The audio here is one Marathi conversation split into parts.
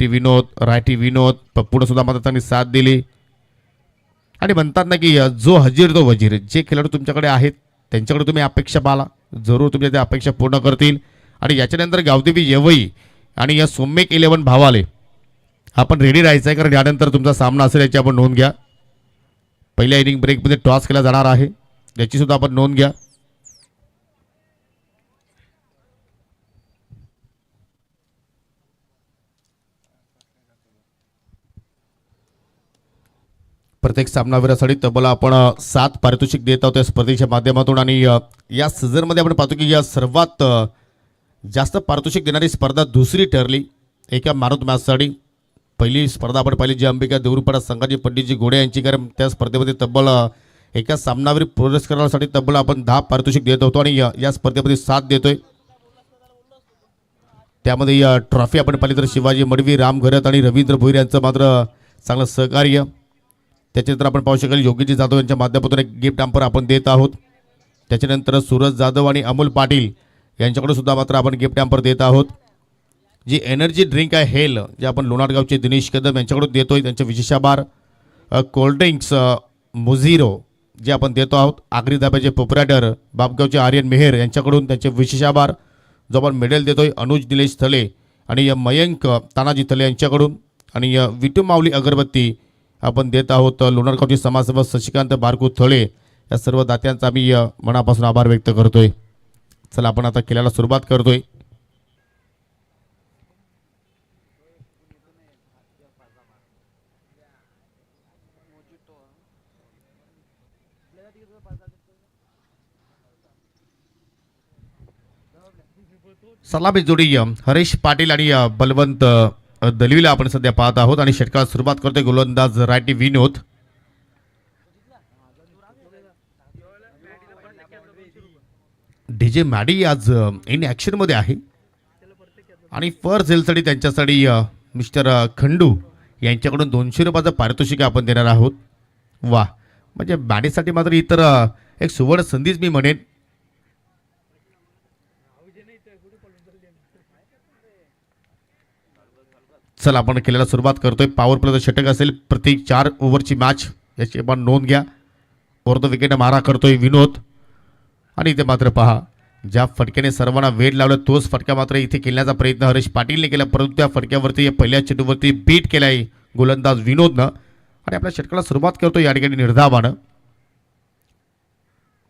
लेफ्टी विनोद, रायटी विनोद, पुढे सुद्धा मात्र त्यांनी साथ दिली. आणि म्हणतात ना की जो हजीर तो वजीर. जे खेळाडू तुमच्याकडे आहेत त्यांच्याकडे तुम्ही अपेक्षा पाला, जरूर तुमच्या त्या अपेक्षा पूर्ण करतील. आणि याच्यानंतर गावदेवी येवई आणि या सोमेक 11 भावाले आपण रेडी राहायचं आहे, कारण यानंतर तुमचा सामना असेल याची आपण नोंद घ्या. पहिल्या इनिंग ब्रेकमध्ये टॉस केला जाणार आहे, याची सुद्धा आपण नोंद घ्या. प्रत्येक सामनावीरासाठी तब्बल आपण 7 पारितोषिक देत आहोत या स्पर्धेच्या माध्यमातून. आणि या सीझनमध्ये आपण पाहतो की या सर्वात जास्त पारितोषिक देणारी स्पर्धा दुसरी ठरली एका मारुत मॅचसाठी. पहिली स्पर्धा आपण पाहिली जी अंबिका देऊरपाडा संघाची पंडितजी घोडे यांची, कारण त्या स्पर्धेमध्ये तब्बल एका सामनावीर पुरस्कारासाठी तब्बल आपण 10 पारितोषिक देत होतो आणि या स्पर्धेमध्ये 7 देतोय. त्यामध्ये ट्रॉफी आपण पाहिली तर शिवाजी मडवी, राम घरत आणि रवींद्र भोईर यांचं मात्र चांगलं सहकार्य. त्याच्यानंतर आपण पाहू शकाल योगीजी जाधव यांच्या माध्यमातून एक गिफ्ट हॅम्पर आपण देत आहोत. त्याच्यानंतर सूरज जाधव आणि अमोल पाटील यांच्याकडून सुद्धा मात्र आपण गिफ्ट हॅम्पर देत आहोत. जी एनर्जी ड्रिंक आहे हेल, जे आपण लोणारगावचे दिनेश कदम यांच्याकडून देतोय, त्यांचे विशेष आभार. कोल्ड्रिंक्स मुझिरो जे आपण देतो आहोत. आगरी धाब्याचे प्रोप्रायटर बापगावचे आर्यन मेहर यांच्याकडून त्यांचे विशेष आभार. जो आपण मेडल देतोय अनुज निलेश थले आणि मयंक तानाजी थले यांच्याकडून. आणि विटू माऊली अगरबत्ती आपण देत आहोत लोणारगावचे समाजसेवक शशिकांत बारकू थळे. या सर्व दात्यांचा आम्ही मनापासून आभार व्यक्त करतोय. चला आपण आता खेळायला सुरुवात करतोय. सलामी जोडी हरीश पाटील आणि बलवंत दलवीला आपण सध्या पाहत आहोत. आणि षटकाला सुरुवात करतोय गोलंदाज रायटी विनोद. डीजे मॅडी आज इन ॲक्शन मध्ये आहे आणि फर्स्ट झेलसाठी त्यांच्यासाठी मिस्टर खंडू यांच्याकडून 200 रुपयाचं पारितोषिक आपण देणार आहोत. वा, म्हणजे मॅडीसाठी मात्र इतर एक सुवर्ण संधीच मी म्हणेन. चला आपण खेळायला सुरुवात करतोय. पॉवर प्लेचं षटक असेल, प्रति 4 ओव्हरची मॅच, याची आपण नोंद घ्या. फोर्थ विकेट मारा करतोय विनोद. आणि इथे मात्र पहा, ज्या फटक्याने सर्वांना वेळ लावला तोच फटका मात्र इथे खेळण्याचा प्रयत्न हरीश पाटीलने केला, परंतु त्या फटक्यावरती पहिल्या चेंडूवरती बीट केलाय गोलंदाज विनोदनं. आणि आपल्या षटकाला सुरुवात करतोय या ठिकाणी निर्धावानं.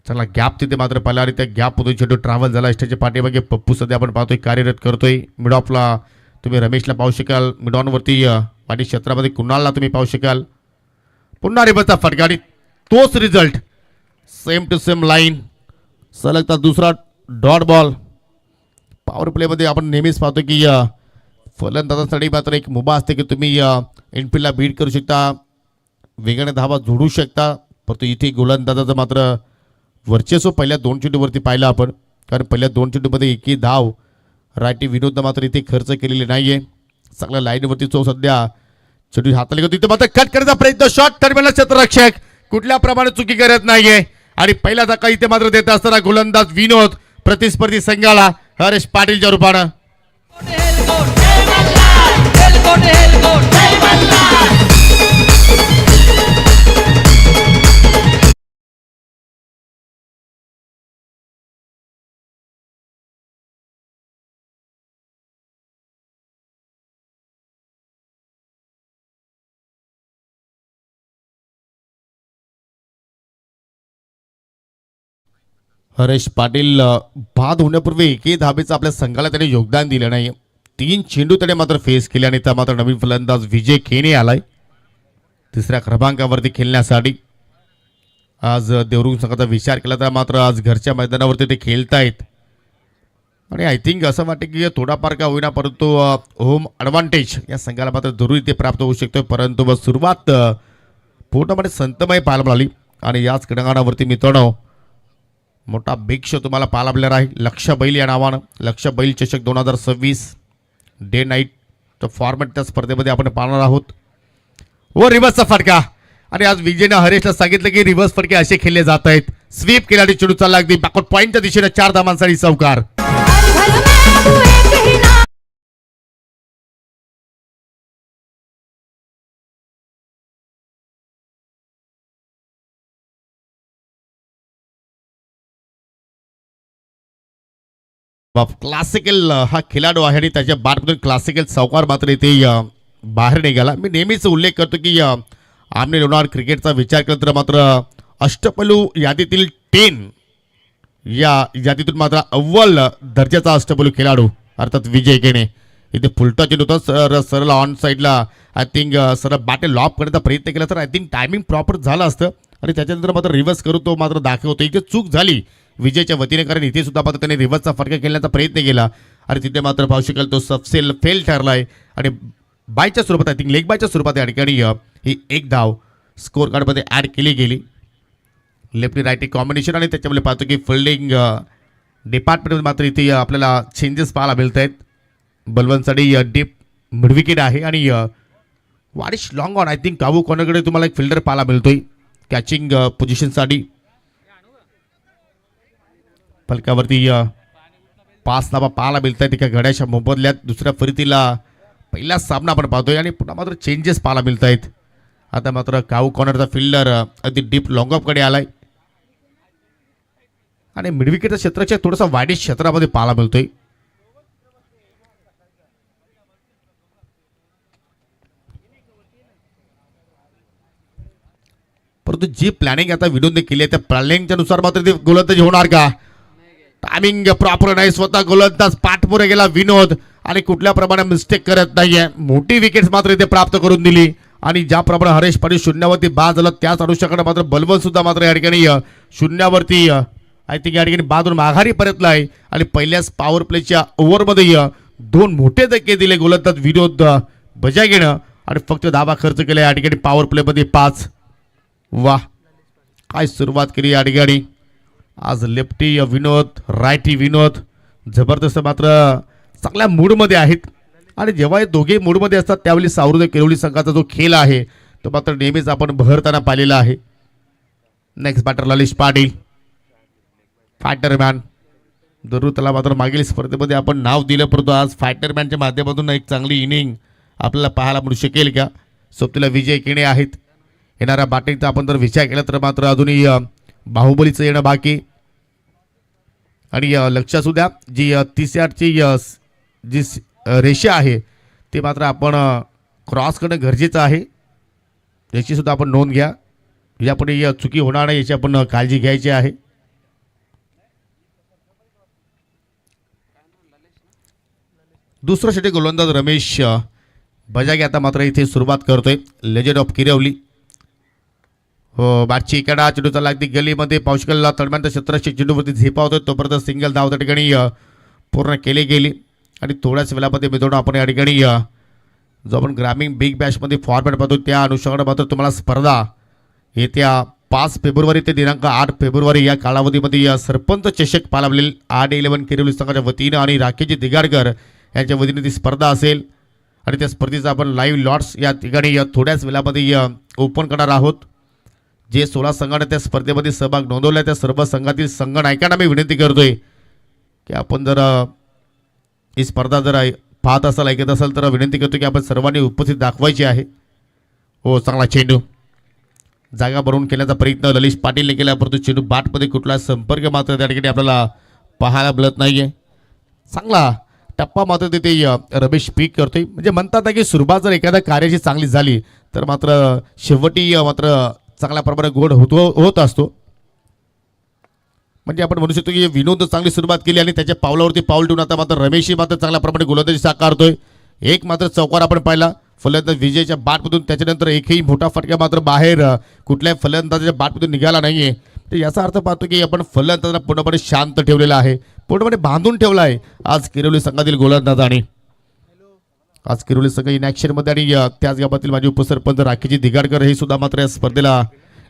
चला गॅप तिथे मात्र पाहिला आणि त्या गॅपमधून चेंडू ट्रॅव्हल झाला. स्टेजच्या पाठीमागे पप्पू सध्या आपण पाहतोय कार्यरत करतोय. मिड ऑफला तुम्ही रमेशला पाहू शकाल, मिडॉनवरती पाठी क्षेत्रामध्ये कुणालला तुम्ही पाहू शकाल. पुन्हा रिबचा फटका आणि तोच result, same to same line. सलगता दुसरा डॉट बॉल. पॉवर प्लेमध्ये आपण नेहमीच पाहतो की फलंदाजांसाठी मात्र एक मुभा असते की तुम्ही इनफिल्डला बीट करू शकता, वेगाने धावा जोडू शकता. परंतु इथे गोलंदाजाचं मात्र वर्चस्व पहिल्या 2 चेंडूवरती पाहिलं आपण, कारण पहिल्या 2 चेंडूमध्ये एकही धाव रायटी विनोदनं मात्र इथे खर्च केलेले नाहीये. चांगल्या लाईनवरती तो सध्या चेंडू हाताला घेतो. इथे मात्र कट करण्याचा प्रयत्न, शॉट टर्मिनल क्षेत्ररक्षक कुठल्या प्रमाणे चुकी करत नाहीये. आणि पहिला धक्का इथे मात्र देत असताना गोलंदाज विनोद प्रतिस्पर्धी संघाला हरीश पाटीलच्या रूपानं. हरीश पाटील बाद होण्यापूर्वी एकही धाबेचं आपल्या संघाला त्याने योगदान दिलं नाही. 3 चेंडू त्याने मात्र फेस केले आणि त्या मात्र नवीन फलंदाज विजय खेने आलाय 3ऱ्या क्रमांकावरती खेळण्यासाठी. आज देवरुख संघाचा विचार केला तर मात्र आज घरच्या मैदानावरती ते खेळतायत आणि आय थिंक असं वाटतं की थोडाफार का होईना परंतु होम ॲडव्हान्टेज या संघाला मात्र जरूर ते प्राप्त होऊ शकतोय. परंतु सुरुवात पूर्णपणे संतमय पाहायला मिळाली आणि याच क्रीडांगणावरती मित्रांनो मोठा बिग शो तुम्हाला पाहायला मिळणार आहे. लक्ष बैल या नावानं. लक्ष बैल चषक 2026 डे नाईट फॉर्मॅट त्या स्पर्धेमध्ये आपण पाहणार आहोत. व रिव्हर्सचा फटका आणि आज विजयने हरेशला सांगितलं की रिव्हर्स फटके असे खेळले जात आहेत. स्वीप केला आणि चेंडू चालला अगदी बॅकवर्ड पॉईंटच्या दिशेने 4 धावांसाठी चौकार. क्लासिकल हा खेळाडू आहे आणि त्याच्या बाटमधून क्लासिकल चौकार मात्र इथे बाहेर निघाला. मी नेहमीच उल्लेख करतो की आमने लोणार क्रिकेटचा विचार केला तर मात्र अष्टपैलू यादीतील 10 या यादीतून मात्र अव्वल दर्जाचा अष्टपैलू खेळाडू अर्थात विजय केणे. इथे फुलटा चेंडू होता सरळ ऑन साईडला आय थिंक सरळ बॅट लॉप करण्याचा प्रयत्न केला तर आय थिंक टायमिंग प्रॉपर झालं असतं आणि त्याच्यानंतर मात्र रिव्हर्स करून तो मात्र दाखवतो. इथे चूक झाली विजयच्या वतीने कारण इथे सुद्धा मात्र त्याने रिव्हर्सचा फटका खेळण्याचा प्रयत्न केला आणि तिथे मात्र पाहू शकाल तो सबसेल फेल ठरलाय आणि बायच्या स्वरूपात आय थिंक लेग बायच्या स्वरूपात या ठिकाणी ही एक धाव स्कोर कार्डमध्ये ॲड केली गेली. लेफ्टी राईटी कॉम्बिनेशन आणि त्याच्यामुळे पाहतो की फिल्डिंग डिपार्टमेंटमध्ये मात्र इथे आपल्याला चेंजेस पाहायला मिळत आहेत. बलवंतसाठी डीप मिडविकेट आहे आणि वाडिश लॉंग ऑन आय थिंक काबू कोणाकडे तुम्हाला एक फिल्डर पाहायला मिळतोय कॅचिंग पोझिशनसाठी. फलकावरती 5 धावा पाहायला मिळत आहेत एका घड्याच्या मोबदल्यात. दुसऱ्या फरीतीला पहिला सामना आपण पाहतोय आणि पुन्हा मात्र चेंजेस पाहायला मिळत आहेत. आता मात्र काऊ कॉर्नरचा फिल्डर अगदी डीप लॉंगऑफकडे आलाय आणि मिडविकेटच्या क्षेत्राच्या थोडासा वाईडिश क्षेत्रामध्ये पाहायला मिळतोय. परंतु जी प्लॅनिंग आता विनोदने केली आहे त्या प्लॅनिंगच्या नुसार मात्र ते गोलंदाजी होणार का? टायमिंग प्रॉपर नाही. स्वतः गोलंदाज पाठपुरे गेला विनोद आणि कुठल्या प्रमाणे मिस्टेक करत नाहीये. मोठी विकेट मात्र इथे प्राप्त करून दिली आणि ज्याप्रमाणे हरेश पाटील शून्यावरती बाद झाला त्याच अनुषंगाने मात्र बलवंत सुद्धा मात्र या ठिकाणी शून्यावरती आय थिंक या ठिकाणी बाजून माघारी परतलाय आणि पहिल्याच पॉवर प्लेच्या ओव्हरमध्ये 2 मोठे धक्के दिले गोलंदाज विनोद बजा घेणं आणि फक्त धावा खर्च केला या ठिकाणी पॉवर प्लेमध्ये 5. वाह काय सुरुवात केली या ठिकाणी. आज लेफ्टी विनोद रायटी विनोद जबरदस्त मात्र चांगल्या मूडमध्ये आहेत आणि जेव्हा हे दोघे मूडमध्ये असतात त्यावेळी सावृद केरवली संघाचा जो खेळ आहे तो मात्र नेहमीच आपण बहरताना पाहिलेला आहे. Next batter Lalish Patil fighter man. जरूर त्याला मात्र मागील स्पर्धेमध्ये आपण नाव दिलं परंतु आज फायटरमॅनच्या माध्यमातून एक चांगली इनिंग आपल्याला पाहायला मिळू शकेल का? सोबतीला विजय केणे आहेत. येणाऱ्या बॅटिंगचा आपण जर विचार केला तर मात्र अजूनही बाहुबलीचं येणं बाकी आणि लक्षात असू द्या जी 30 यार्डची जी रेषा आहे ते मात्र आपण क्रॉस करणं गरजेचं आहे. याची सुद्धा आपण नोंद घ्या. यापुढे चुकी होणार नाही याची आपण काळजी घ्यायची आहे. दुसरा षटक गोलंदाज रमेश बजागे आता मात्र इथे सुरुवात करतोय. लेजेंड ऑफ किरवली हो बॅटची कडा चेंडूचा लागती गलीमध्ये पावशकलला तडम्यांच्या 1700 चेंडूवरती झेपावतोय तोपर्यंत सिंगल धाव त्या ठिकाणी पूर्ण केली गेली आणि थोड्याच वेळामध्ये मित्रांनो आपण या ठिकाणी जो आपण ग्रामीण बिग बॅशमध्ये फॉर्मॅट पाहतो त्या अनुषंगाने मात्र तुम्हाला स्पर्धा येत्या 5 फेब्रुवारी ते दिनांक 8 फेब्रुवारी या कालावधीमध्ये सरपंच चषक पाहायला मिळेल. 8-11 किरवली संघाच्या वतीनं आणि राकेशजी दिगाडकर यांच्या वतीने ती स्पर्धा असेल आणि त्या स्पर्धेचा आपण लाईव्ह लॉट्स या ठिकाणी थोड्याच वेळामध्ये ओपन करणार आहोत. जे 16 संघाने त्या स्पर्धेमध्ये सहभाग नोंदवला त्या सर्व संघातील संघ नायकांना मी विनंती करतोय की आपण जर ही स्पर्धा जर पाहत असाल ऐकत असाल तर विनंती करतो की आपण सर्वांनी उपस्थित दाखवायची आहे. हो चांगला चेंडू जागा भरून केल्याचा प्रयत्न ललिश पाटीलने केला परंतु चेंडू बॅटमध्ये कुठला संपर्क मात्र त्या ठिकाणी आपल्याला पाहायला मिळत नाहीये. चांगला टप्पा मात्र तिथे रमेश पीक करतोय. म्हणजे म्हणतात की सुरुवात जर एखाद्या कार्याची चांगली झाली तर मात्र शेवटी मात्र चांगल्या प्रमाणे गोड होत असतो. म्हणजे आपण म्हणू शकतो की विनोद चांगली सुरुवात केली आणि त्याच्या पावलावरती पाऊल ठेवून आता मात्र रमेशही मात्र चांगल्या प्रमाणे गोलंदाजी साकारतोय. एक मात्र चौकार आपण पाहिला फलंदाज विजयच्या बॅटमधून त्याच्यानंतर एकही मोठा फटका मात्र बाहेर कुठल्याही फलंदाजाच्या बॅटमधून निघाला नाहीये. तर याचा अर्थ पाहतो की आपण फलंदाजांना पूर्णपणे शांत ठेवलेला आहे पूर्णपणे बांधून ठेवला आहे आज किरवली संघातील गोलंदाजाने. आज किरवली संघ इनॅक्शनमध्ये आणि त्याच गावातील माझे उपसरपंच राकेशजी दिगाडकर हे सुद्धा मात्र या स्पर्धेला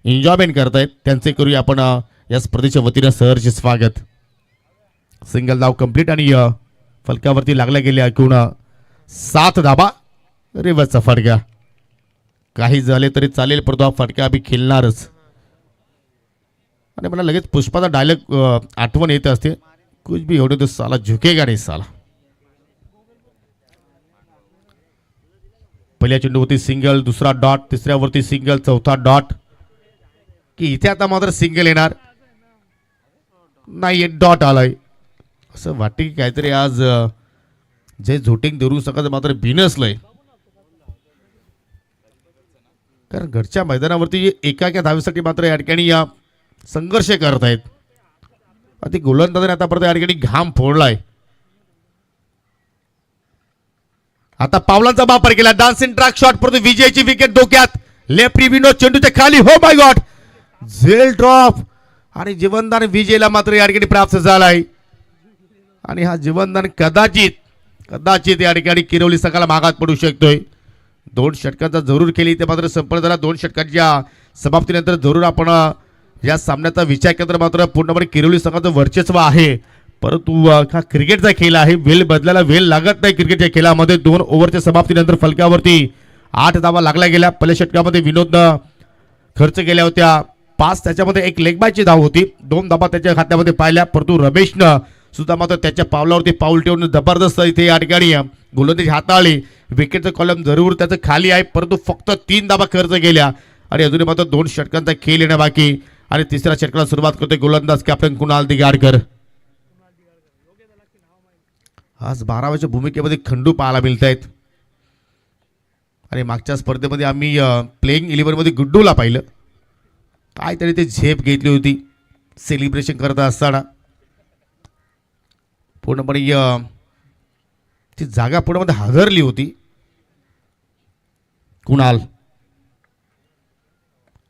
एन्जॉयमेंट करतायत. त्यांचे करूया आपण या स्पर्धेच्या वतीनं सहर्ष स्वागत. सिंगल धाव कंप्लीट आणि फलकावरती लागल्या गेल्या एकूण 7 धाबा. रिव्हर्सचा फटका काही झाले तरी चालेल परंतु हा फटका आम्ही खेळणारच. आणि मला लगेच पुष्पाचा डायलॉग आठवण येत असते कुछ भी होने तो साला झुकेगा नाही साला. पहिल्या चेंडूवरती सिंगल दुसरा डॉट तिसऱ्यावरती सिंगल चौथा डॉट की इथे आता मात्र सिंगल येणार नाही डॉट आलाय असं वाटते की काहीतरी आज जे झोटिंग धरू शकत मात्र बिनसलंय. कारण घरच्या मैदानावरती एका धावेसाठी मात्र या ठिकाणी या संघर्ष करत आहेत. ते गोलंदाजाने आतापर्यंत या ठिकाणी घाम फोडलाय. आता पावलांचा वापर केला. डान्सिंग ट्रॅक शॉट परंतु विजयची विकेट धोक्यात. लेफ्ट विनोद चेंडूच्या खाली. हो माय गॉड, झेल ड्रॉप आणि जीवनदान विजयला मात्र या ठिकाणी प्राप्त झालाय. आणि हा जीवनदान कदाचित या ठिकाणी किरवली संघाला मागात पडू शकतोय. 2 षटकांचा जरूर केली ते मात्र संपन्न झाला. 2 षटकांच्या समाप्तीनंतर जरूर आपण या सामन्याचा विचार केला तर मात्र पूर्णपणे किरवली संघाचं वर्चस्व आहे. परंतु हा क्रिकेटचा खेळ आहे. वेळ बदलायला वेळ लागत नाही. क्रिकेटच्या खेळामध्ये 2 ओव्हरच्या समाप्तीनंतर फलकावरती 8 धावा लागल्या गेल्या. पहिल्या षटकामध्ये विनोदनं खर्च केल्या होत्या 5, त्याच्यामध्ये एक लेग बायची धाव होती. 2 धावा त्याच्या खात्यामध्ये पाहिल्या. परंतु रमेशनं सुद्धा मात्र त्याच्या पावलावरती पाऊल ठेवून जबरदस्त इथे या ठिकाणी गोलंदाजी हाताळली. विकेटचं कॉलम जरूर त्याचं खाली आहे परंतु फक्त 3 धावा खर्च केल्या आणि अजूनही मात्र 2 षटकांचा खेळ येणं बाकी. आणि तिसऱ्या षटकाला सुरुवात करतोय गोलंदाज कॅप्टन कुणाल दिगाडकर. आज 12व्याच्या भूमिकेमध्ये खंडू पाहायला मिळत आहेत. आणि मागच्या स्पर्धेमध्ये आम्ही प्लेइंग 11 मध्ये गुड्डूला पाहिलं. काहीतरी ते झेप घेतली होती सेलिब्रेशन करत असताना. पूर्णपणे ती जागा पूर्णपणे हादरली होती. कुणाल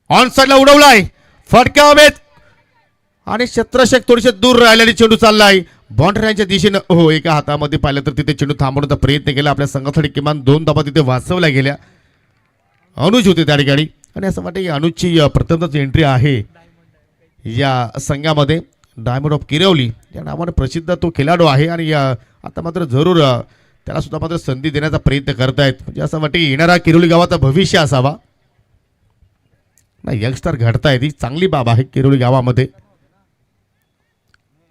ऑन साइडला उडवलाय. फटका हवेत आणि क्षेत्ररक्षक थोडेसे दूर राहिलेली चेंडू चाललाय बाउंड्रीच्या दिशेनं. हो, एका हातामध्ये पाहिलं तर तिथे चेंडू थांबवण्याचा प्रयत्न केला. आपल्या संघासाठी किमान 2 धावा तिथे वाचवल्या गेल्या. अनुज होते त्या ठिकाणी आणि असं वाटतं की अनुजची प्रथमच एंट्री आहे या संघामध्ये. डायमंड ऑफ किरवली या नावाने प्रसिद्ध तो खेळाडू आहे आणि आता मात्र जरूर त्याला सुद्धा मात्र संधी देण्याचा प्रयत्न करतायत. म्हणजे असं वाटतं की येणारा किरोली गावाचा भविष्य असावा. नाही, यंगस्टर घडतायत, ही चांगली बाब आहे किरोली गावामध्ये.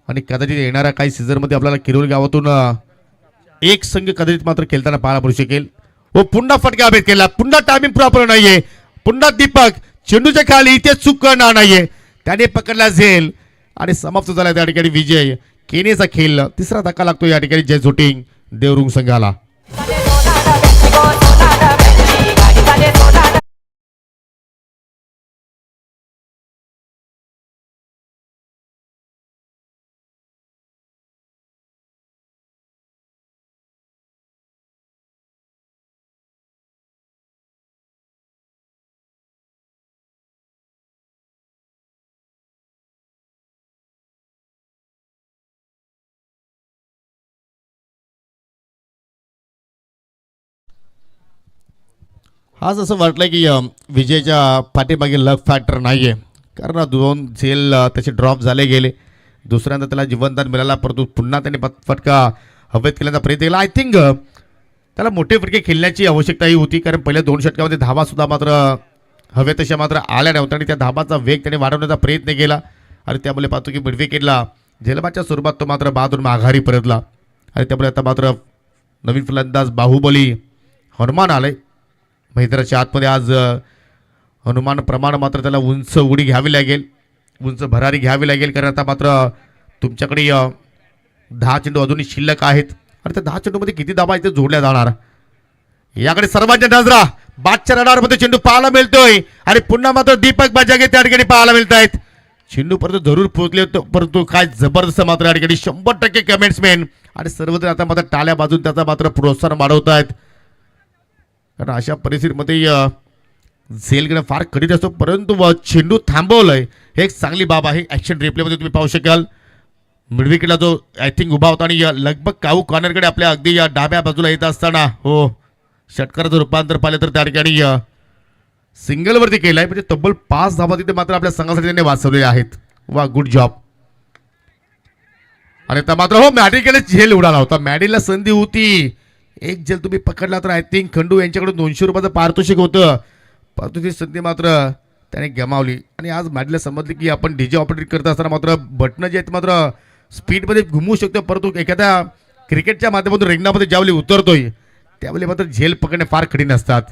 आणि कदाचित येणाऱ्या काही सीझनमध्ये आपल्याला किरोली गावातून एक संघ कदाचित मात्र खेळताना पाहायला पडू शकेल. व पुन्हा फटका अभेद केला. पुन्हा टायमिंग प्रॉपर नाहीये. पुन्हा दीपक चेंडूच्या खाली इथे चूक करणार नाहीये. त्याने पकडला झेल आणि समाप्त झाला त्या ठिकाणी विजय. केनेचा खेळ. तिसरा धक्का लागतो या ठिकाणी जय झोटिंग देवरुंग संघाला. आज असं वाटलं की विजयच्या पाठीमागे लक फॅक्टर नाही आहे. कारण 2 झेल त्याचे ड्रॉप झाले गेले. दुसऱ्यांदा त्याला जीवनदान मिळाला परंतु पुन्हा त्याने फटका हवेत केल्याचा प्रयत्न केला. आय थिंक त्याला मोठे फटके खेळण्याची आवश्यकताही होती. कारण पहिल्या 2 षटकामध्ये धावासुद्धा मात्र हवेत तशा मात्र आल्या नव्हत्या आणि त्या धाबाचा वेग त्याने वाढवण्याचा प्रयत्न केला. आणि त्यामुळे पाहतो की मिड विकेटला झेलबाच्या स्वरूपात तो मात्र बहादूर माघारी परतला. आणि त्यामुळे आता मात्र नवीन फलंदाज बाहुबली हनुमान आले मैदानाच्या आतमध्ये. आज हनुमान प्रमाण मात्र त्याला उंच उडी घ्यावी लागेल, उंच भरारी घ्यावी लागेल. कारण आता मात्र तुमच्याकडे 10 चेंडू अजूनही शिल्लक आहेत आणि त्या 10 चेंडूमध्ये किती धावा इथे जोडल्या जाणार याकडे सर्वांच्या नजरा. बादच्या रडारमध्ये चेंडू पाहायला मिळतोय आणि पुन्हा मात्र दीपक बजागे त्या ठिकाणी पाहायला मिळत आहेत. चेंडू परंतु जरूर पोहोचले परंतु काय जबरदस्त मात्र या ठिकाणी 100% कमेंट्समॅन आणि सर्वजण आता मात्र टाळ्या बाजून त्याचा मात्र प्रोत्साहन वाढवत आहेत. कारण अशा परिस्थितीमध्ये झेल घेणं फार कठीण असतो परंतु चेंडू थांबवलंय हे एक चांगली बाब आहे. ॲक्शन रिप्लेमध्ये तुम्ही पाहू शकाल मिड विकेटला जो आय थिंक उभा होता आणि लगभग काऊ कॉर्नरकडे आपल्या अगदी डाव्या बाजूला येत असताना हो षटकाराचं रूपांतर पाहिलं तर त्या ठिकाणी सिंगलवरती केलं आहे. म्हणजे तब्बल 5 धावा तिथे मात्र आपल्या संघासाठी त्यांनी वाचवलेले आहेत. वा, गुड जॉब. आणि आता मात्र हो मॅडीकडे झेल उडाला होता. मॅडीला संधी होती. एक झेल तुम्ही पकडला तर आय थिंक खंडू यांच्याकडून 200 रुपयाचं पारितोषिक होतं परंतु ती संधी मात्र त्याने गमावली. आणि आज मॅडीला समजली की आपण डीजे ऑपरेट करत असताना मात्र बटणं जे आहेत मात्र स्पीडमध्ये घुमवू शकतो परंतु एखाद्या क्रिकेटच्या माध्यमातून रिंगणामध्ये ज्यावेळी उतरतोय त्यावेळी मात्र झेल पकडणे फार कठीण असतात.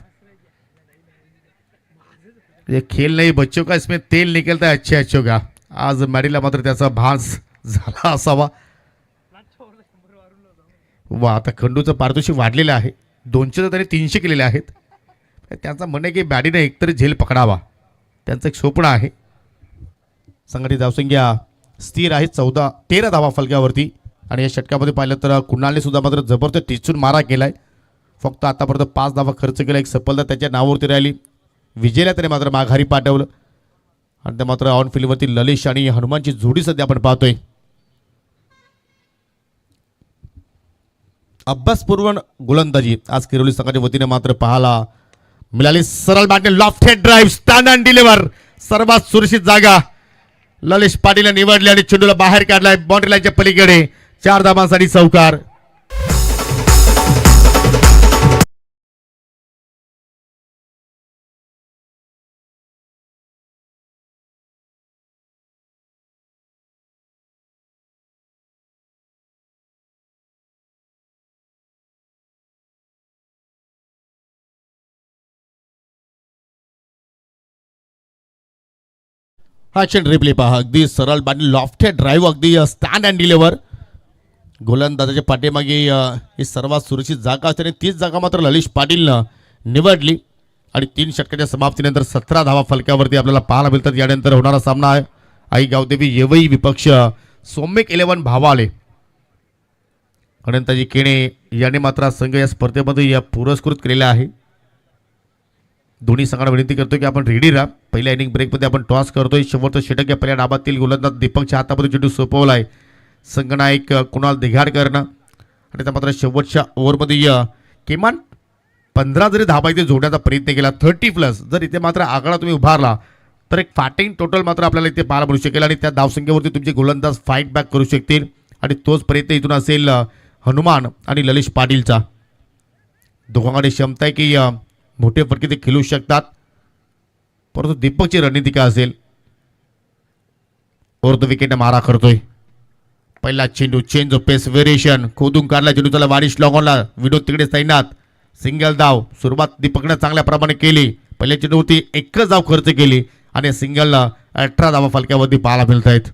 ये खेल नाही बच्चों का, इसमें तेल निकलता है अच्छे अच्छों का. आज मॅडीला मात्र त्याचा भास झाला असावा. वा, आता खंडूचं पारितोषिक वाढलेलं आहे. 200 तर त्यांनी 300 केलेले आहेत. त्यांचं म्हणणं आहे की बॅडीने एकतरी झेल पकडावा, त्यांचं एक स्वप्न आहे. संघटित धावसंख्या स्थिर आहे 13 धावा फलकावरती. आणि या षटकामध्ये पाहिलं तर कुणालने सुद्धा मात्र जबरदस्त टिचून मारा केलाय. फक्त आतापर्यंत 5 धावा खर्च केला, एक सफलता त्याच्या नावावरती राहिली. विजयला त्याने मात्र माघारी पाठवलं. आणि त्या मात्र ऑन फील्डवरती ललिश आणि हनुमानची जोडी सध्या आपण पाहतोय. अभ्यासपूर्व गोलंदाजी आज किरोली संघाच्या वतीने मात्र पाहायला मिळाली. सरळ बॅटने lofted drive, stand and deliver, सर्वात सुरक्षित जागा ललिश पाटीलने निवडली आणि चेंडूला बाहेर काढलाय बाउंड्री लाईनच्या पलीकडे. 4 धावांसाठी चौकार. हा क्षण रिप्ले पहा. अगदी सरळ बॅटने लॉफ्ट हेड ड्राईव्ह, अगदी स्टँड अँड डिलिव्हर. गोलंदाजाच्या पाठीमागे ही सर्वात सुरक्षित जागा असते आणि तीच जागा मात्र ललिश पाटीलनं निवडली. आणि 3 षटकाच्या समाप्तीनंतर 17 धावा फलकावरती आपल्याला पाहायला मिळतात. यानंतर होणारा सामना आहे आई गावदेवी येवई विपक्ष सौम्यक 11 भावाले. अनंताजी केणे याने मात्र संघ या स्पर्धेमध्ये पुरस्कृत केलेला आहे. दोन्ही संघांना विनंती करतो की आपण रेडी राहा. पहिल्या इनिंग ब्रेकमध्ये आपण टॉस करतोय. शेवटचं षटक या पहिल्या डाबातील गोलंदाज दीपकच्या हातामध्ये चेंडू सोपवलाय संघनायक कुणाल दिघाडकरनं. आणि त्या मात्र शेवटच्या ओव्हरमध्ये किमान 15 जरी धाबा इथे जोडण्याचा प्रयत्न केला, 30+ जर इथे मात्र आकडा तुम्ही उभारला तर एक फाटिंग टोटल मात्र आपल्याला इथे पाहायला मिळू शकेल. आणि त्या धावसंख्येवरती तुमचे गोलंदाज फाईट बॅक करू शकतील. आणि तोच प्रयत्न इथून असेल हनुमान आणि ललिश पाटीलचा. दोघांकडे क्षमता आहे की मोठे फटके ते खेळू शकतात. परंतु दीपकची रणनीती काय असेल. फोर्थ विकेटने मारा करतोय. पहिला चेंडू, चेंज ऑफ पेस व्हेरिएशन, खोदून काढला चेंडू, त्याला वारिश लॉगॉनला, विनोद तिकडे तैनात. सिंगल धाव. सुरुवात दीपकने चांगल्या प्रमाणे केली. पहिल्या चेंडूवरती एकच धाव खर्च केली आणि सिंगलला 18 धावा फलक्यावरती पाहायला मिळत आहेत.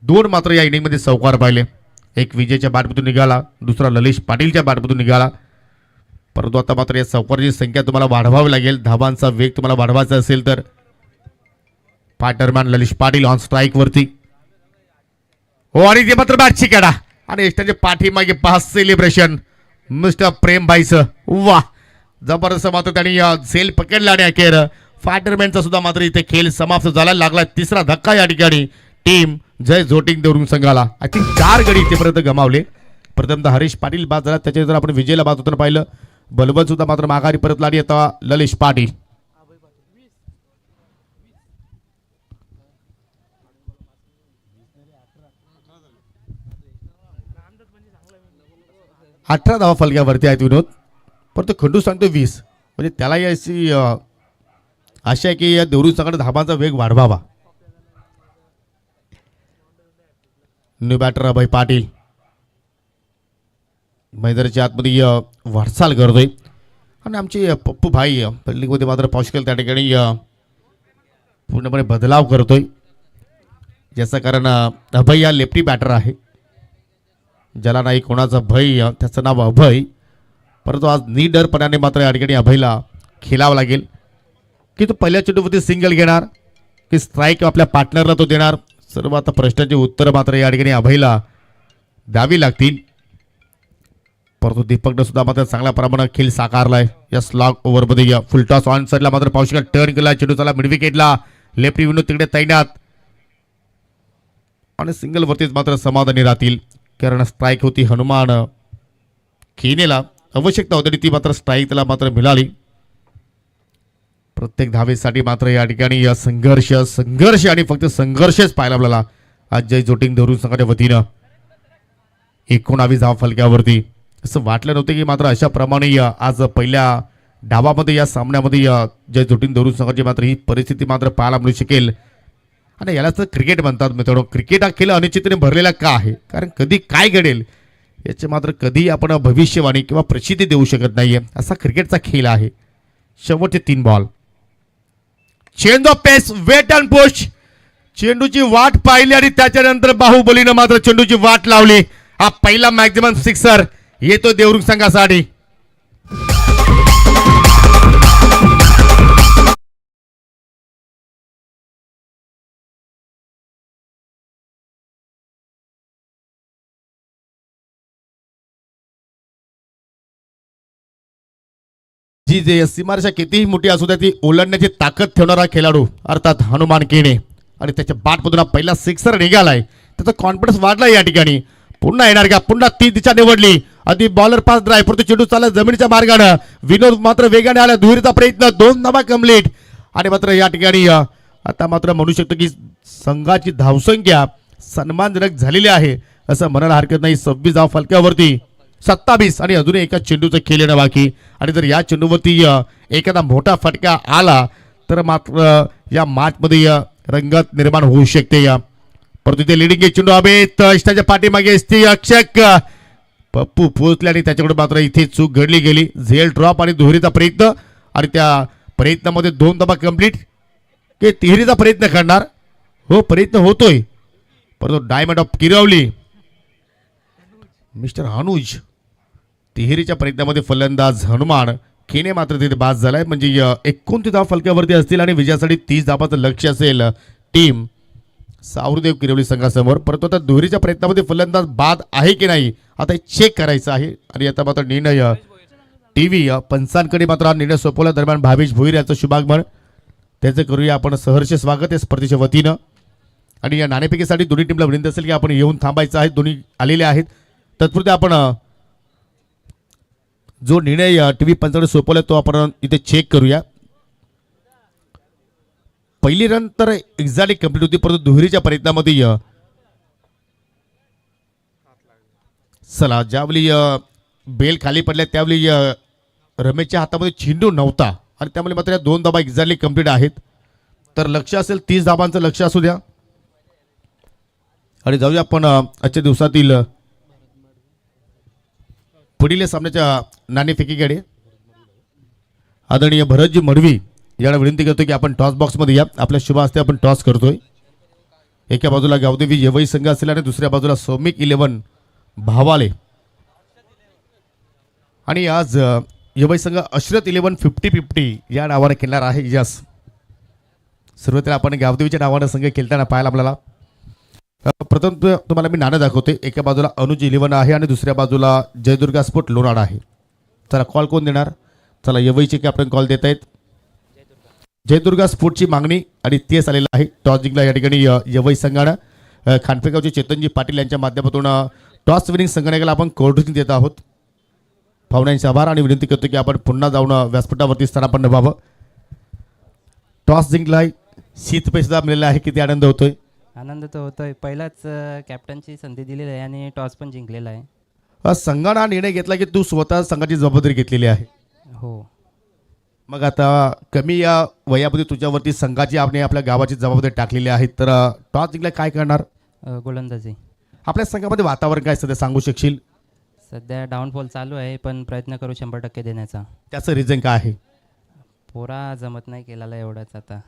2 मात्र या इनिंगमध्ये चौकार पाहिले. एक विजयच्या बॅटमधून निघाला, दुसरा ललिश पाटीलच्या बॅटमधून निघाला. परंतु आता मात्र या चौकारची संख्या तुम्हाला वाढवावी लागेल. धावांचा वेग तुम्हाला वाढवायचा असेल तर. पार्टनरमॅन ललिश पाटील ऑन स्ट्राईक वरती. हो, आणि ते मात्र बॅटची काढा आणि एस्टाच्या पाठीमागे पहा सेलिब्रेशन मिस्टर प्रेम भाईचं. वा, जबरदस्त मात्र त्यांनी झेल पकडला आणि अखेर फायटरमॅनचा सुद्धा मात्र इथे खेळ समाप्त झाला. लागला 3रा धक्का या ठिकाणी टीम जय जोटिंग देवरुंग संघाला. आय थिंक 4 गडी इथेपर्यंत गमावले. प्रथमतः हरीश पाटील बाद झाला, त्याच्यानंतर आपण विजयला बाद होताना पाहिलं. बलबल सुद्धा मात्र माघारी परतला आणि आता ललिश पाटील. अठरा धावा फलक्यावरती आहेत विनोद. परंतु खंडू सांगतो 20. म्हणजे त्याला अशी आशा आहे की या देवरुंग संघाने धाबांचा वेग वाढवावा. न्यू बॅटर अभय पाटील मैदानाच्या आतमध्ये वाटचाल करतोय. आणि आमचे पप्पू भाई बिल्डिंगमध्ये मात्र पावशेल त्या ठिकाणी पूर्णपणे बदलाव करतोय. ज्याचं कारण अभय या लेफ्टी बॅटर आहे, ज्याला नाही कोणाचा भय, त्याचं नाव अभय. परंतु आज निडरपणाने मात्र या ठिकाणी अभयला खेळावं लागेल की तो पहिल्या चेंडूवरती सिंगल घेणार की स्ट्राईक आपल्या पार्टनरला तो देणार. सर्व आता प्रश्नाची उत्तरं मात्र या ठिकाणी अभयला द्यावी लागतील. परंतु दीपकनं सुद्धा मात्र चांगल्या प्रमाणात खेळ साकारलाय. या स्लॉग ओव्हरमध्ये फुलटॉस ऑन साईडला मात्र पावशेल टर्न केला, चेंडू चला मिड विकेटला, लेफ्टी विनोद तिकडे तैनात. आणि सिंगलवरतीच मात्र समाधानी राहतील कारण स्ट्राईक होती हनुमान खेनेला. आवश्यकता होती ती मात्र स्ट्राईक त्याला मात्र मिळाली. प्रत्येक धावेसाठी मात्र या ठिकाणी संघर्ष संघर्ष आणि फक्त संघर्षच पाहायला आपल्याला आज जय जोटिंग देवरुंग संघाच्या वतीनं. 19 धाव फलक्यावरती. असं वाटलं नव्हतं की मात्र अशा प्रमाणे आज पहिल्या डावामध्ये या सामन्यामध्ये जय जोटिंग देवरुंग संघाची मात्र ही परिस्थिती मात्र पाहायला मिळू शकेल. आणि यालाच तर क्रिकेट म्हणतात मित्रांनो. क्रिकेट हा खेळ अनिश्चिततेने भरलेला का आहे, कारण कधी काय घडेल याचे मात्र कधी आपण भविष्यवाणी किंवा प्रचिती देऊ शकत नाहीये. असा क्रिकेटचा खेळ आहे. शेवटचे 3 ball. Change of pace, wait and push. चेंडूची वाट पाहिली आणि त्याच्यानंतर बाहुबलीनं मात्र चेंडूची वाट लावली. हा पहिला मॅक्झिमम 6 येतो देवरुख संघासाठी. जी जे सीमारेषा कितीही मोठी असू द्या ती ओलांडण्याची ताकद ठेवणारा खेळाडू अर्थात हनुमान केणे आणि त्याच्या बॅटमधून पहिला सिक्सर निघालाय. त्याचा कॉन्फिडन्स वाढला या ठिकाणी. पुन्हा येणार का? पुन्हा ती दिशा निवडली. आधी बॉलर पास ड्राईव्ह परंतु चेंडू चालला जमिनीच्या मार्गाने. विनोद मात्र वेगाने आला. दुहेरीचा प्रयत्न 2 धावा कंप्लीट आणि मात्र या ठिकाणी आता मात्र म्हणू शकतो की संघाची धावसंख्या सन्मानजनक झालेली आहे असं म्हणायला हरकत नाही. 26 धाव फलक्यावरती 27 आणि अजूनही एका चेंडूचं खेळ येणं बाकी. आणि जर या चेंडूवरती एखादा मोठा फटका आला तर मात्र या मॅचमध्ये रंगत निर्माण होऊ शकते. परंतु ते लिडिंग चेंडू अभेत इष्टाच्या पाठीमागे असते. अक्षक पप्पू पोहोचले आणि त्याच्याकडे मात्र इथे चूक घडली गेली. झेल ड्रॉप आणि दुहेरीचा प्रयत्न आणि त्या प्रयत्नामध्ये 2 धावा कंप्लीट की तिहेरीचा प्रयत्न करणार. हो प्रयत्न होतोय परंतु डायमंड ऑफ किरवली मिस्टर अनुज तिहेरीच्या प्रयत्नामध्ये फलंदाज हनुमान केने मात्र तिथे बाद झालाय. म्हणजे 29 धावा फलक्यावरती असतील आणि विजयासाठी 30 धावाचं लक्ष्य असेल टीम सावरदेव किरवली संघासमोर. परंतु आता दुहेरीच्या प्रयत्नामध्ये फलंदाज बाद आहे की नाही आता चेक करायचं आहे. आणि आता मात्र निर्णय टीव्ही पंचांकडे मात्र हा निर्णय सोपवल्या दरम्यान भावेश भोईर याचं शुभागमन त्याचं करूया आपण सहर्ष स्वागत आहे स्पर्धेच्या वतीनं. आणि या नाणेफेकीसाठी दोन्ही टीमला विनंती असेल की आपण येऊन थांबायचं आहे. दोन्ही आलेले आहेत. तत्पुरते आपण जो निर्णय टीव्ही पंचांकडे सोपवला तो आपण इथे चेक करूया. पहिली रन तर एक्झॅक्टली कंप्लीट होती परंतु दुहेरीच्या प्रयत्नामध्ये चला ज्यावेळी बेल खाली पडल्या त्यावेळी रमेशच्या हातामध्ये चेंडू नव्हता आणि त्यामुळे मात्र 2 धावा एक्झॅक्टली कंप्लीट आहेत. तर लक्ष असेल 30 धावांचं लक्ष असू द्या. आणि जाऊया आपण आजच्या दिवसातील पुढील सामन्याच्या नाणेफेकीकडे. आदरणीय भरतजी मडवी याला विनंती करतो की आपण टॉस बॉक्समध्ये या. आपल्या शुभ हस्ते आपण टॉस करतोय. एका बाजूला गावदेवी येवई संघ असेल आणि दुसऱ्या बाजूला सौमिक 11 भावाले. आणि आज येवई संघ अश्रत 11 50-50 या नावाने खेळणार आहे. यस सुरुवातीला आपण गावदेवीच्या नावाने संघ खेळताना पाहायला आपल्याला. प्रथम तुम्हाला मी नाणं दाखवते. एका बाजूला अनुज 11 आहे आणि दुसऱ्या बाजूला जयदुर्गा स्पोर्ट लोणाड आहे. चला कॉल कोण देणार? चला येवईचे कॅप्टन कॉल देत आहेत. जयदुर्गा स्पोर्टची मागणी आणि तेच आलेलं आहे. टॉस जिंकला या ठिकाणी येवई संघानं. खानपेगावचे चेतनजी पाटील यांच्या माध्यमातून टॉस विनिंग संघटनेला आपण कोर्टून देत आहोत. पाहुण्यांचे आभार आणि विनंती करतो की आपण पुन्हा जाऊन व्यासपीठावरती स्थानापन्न व्हावं. टॉस जिंकलाय शीत पैसा मिळालेला आहे. किती आनंद होतोय? आनंद तर होतोय. पहिलाच कॅप्टनची संधी दिलेली आहे आणि टॉस पण जिंकलेला आहे. संघानं हा निर्णय घेतला की तू स्वतः संघाची जबाबदारी घेतलेली आहे. हो. मग आता कमी या वयामध्ये तुझ्यावरती संघाची आपण आपल्या गावाची जबाबदारी टाकलेली आहे. तर टॉस जिंकला काय करणार? गोलंदाजी. आपल्या संघामध्ये वातावरण काय सध्या सांगू शकशील? सध्या डाऊनफॉल चालू आहे पण प्रयत्न करू 100% देण्याचा. त्याचं रिझन काय आहे? पोरा जमत नाही केलेला एवढाच. आता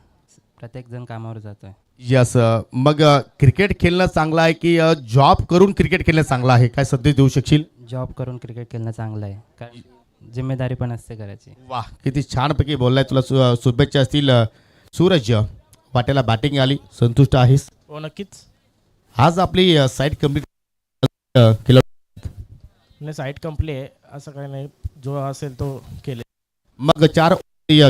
प्रत्येक जण कामावर जातोय. यस मग क्रिकेट खेळणं चांगलं आहे की जॉब करून क्रिकेट खेळणं चांगलं आहे? काय सध्या देऊ शकशील? जॉब करून क्रिकेट खेळणं चांगलं आहे कारण जिम्मेदारी पण असते करायची. वाह किती छानपैकी बोललाय. तुला शुभेच्छा असतील. सूरज वाट्याला बॅटिंग आली. संतुष्ट आहेस? हो नक्कीच. आज आपली साईट कंप्लीट केलं नाही साईट कंप्ली आहे असं काही नाही. जो असेल तो केले. मग 4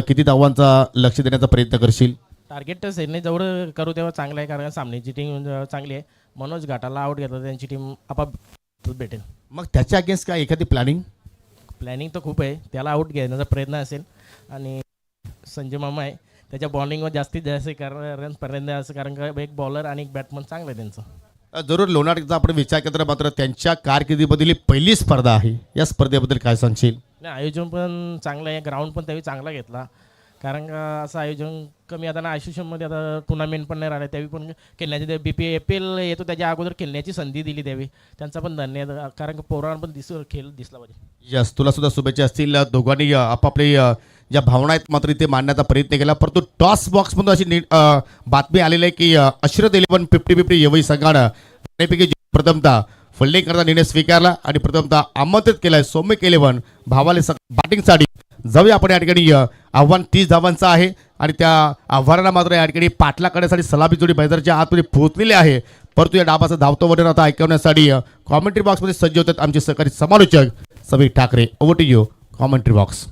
किती धावांचा लक्ष देण्याचा प्रयत्न करशील? टार्गेट तर सेने जेवढं करू तेव्हा चांगलं आहे कारण सामन्याची टीम चांगली आहे. मनोज घाटाला आउट घेतात त्यांची टीम आपाप भेटेल. मग त्याच्या अगेन्स्ट काय एखादी प्लॅनिंग तर खूप आहे. त्याला आउट घेण्याचा प्रयत्न असेल आणि संजय मामा आहे त्याच्या बॉलिंगवर जास्तीत जास्त रनपर्यंत असं कारण का एक बॉलर आणि एक बॅट्समन चांगलं आहे त्यांचं. जरूर लोणारचा आपण विचार केला मात्र त्यांच्या कारकिर्दीमधली पहिली स्पर्धा आहे. या स्पर्धेबद्दल काय सांगशील? नाही आयोजन पण चांगलं आहे. ग्राउंड पण त्यावेळी चांगला घेतला कारण का असं आयोजन कमी आता ना आयुष्यमध्ये आता टुर्नामेंट पण नाही राहिलं त्यावेळी पण खेळण्याची BPL येतो त्याच्या अगोदर खेळण्याची संधी दिली त्यावेळी त्यांचा पण धन्यवाद कारण का पोरांना पण खेळ दिसला पाहिजे. यस तुला सुद्धा शुभेच्छा असतील. दोघांनी आपापले ज्या भावना आहेत मात्र इथे मांडण्याचा प्रयत्न केला. परंतु टॉस बॉक्समधून अशी बातमी आलेली आहे की अश्रत 11 50-50 येवई संघानं प्रथमतः फिल्डिंग करता निर्णय स्वीकारला आणि प्रथमतः आमंत्रित केलाय सौम्य केलेवन भावाले बॅटिंगसाठी. जाऊया आपण या ठिकाणी आव्हान 30 धावांचं आहे आणि त्या आव्हानाला मात्र या ठिकाणी पाठला करण्यासाठी सलामी जोडी मैदानाच्या आतमध्ये पोहोचलेली आहे. परंतु या डावाचा धावतो वर्णन आता ऐकवण्यासाठी कॉमेंट्री बॉक्समध्ये सज्ज होतात आमचे सहकारी समालोचक Sameer Thackeray. Over to you commentary box.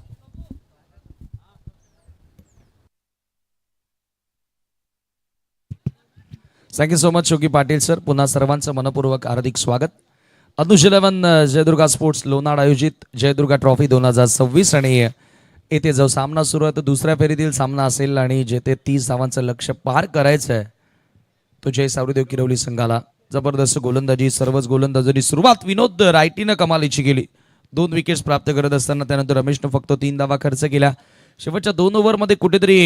Thank you so much शोकी पाटील सर. पुन्हा सर्वांचं मनपूर्वक हार्दिक स्वागत. अनुज 11 जयदुर्गा स्पोर्ट्स लोणाड आयोजित जयदुर्गा ट्रॉफी 2026 आणि येथे जो सामना सुरू आहे तो दुसऱ्या फेरीतील सामना असेल आणि जेथे 30 धावांचं लक्ष्य पार करायचं आहे तो जय सावरीदेव किरवली संघाला. जबरदस्त गोलंदाजी, सर्वच गोलंदाजांनी सुरुवात विनोद रायटीनं कमालीची केली. 2 विकेट्स प्राप्त करत असताना त्यानंतर रमेशनं फक्त 3 धावा खर्च केल्या. शेवटच्या 2 ओव्हरमध्ये कुठेतरी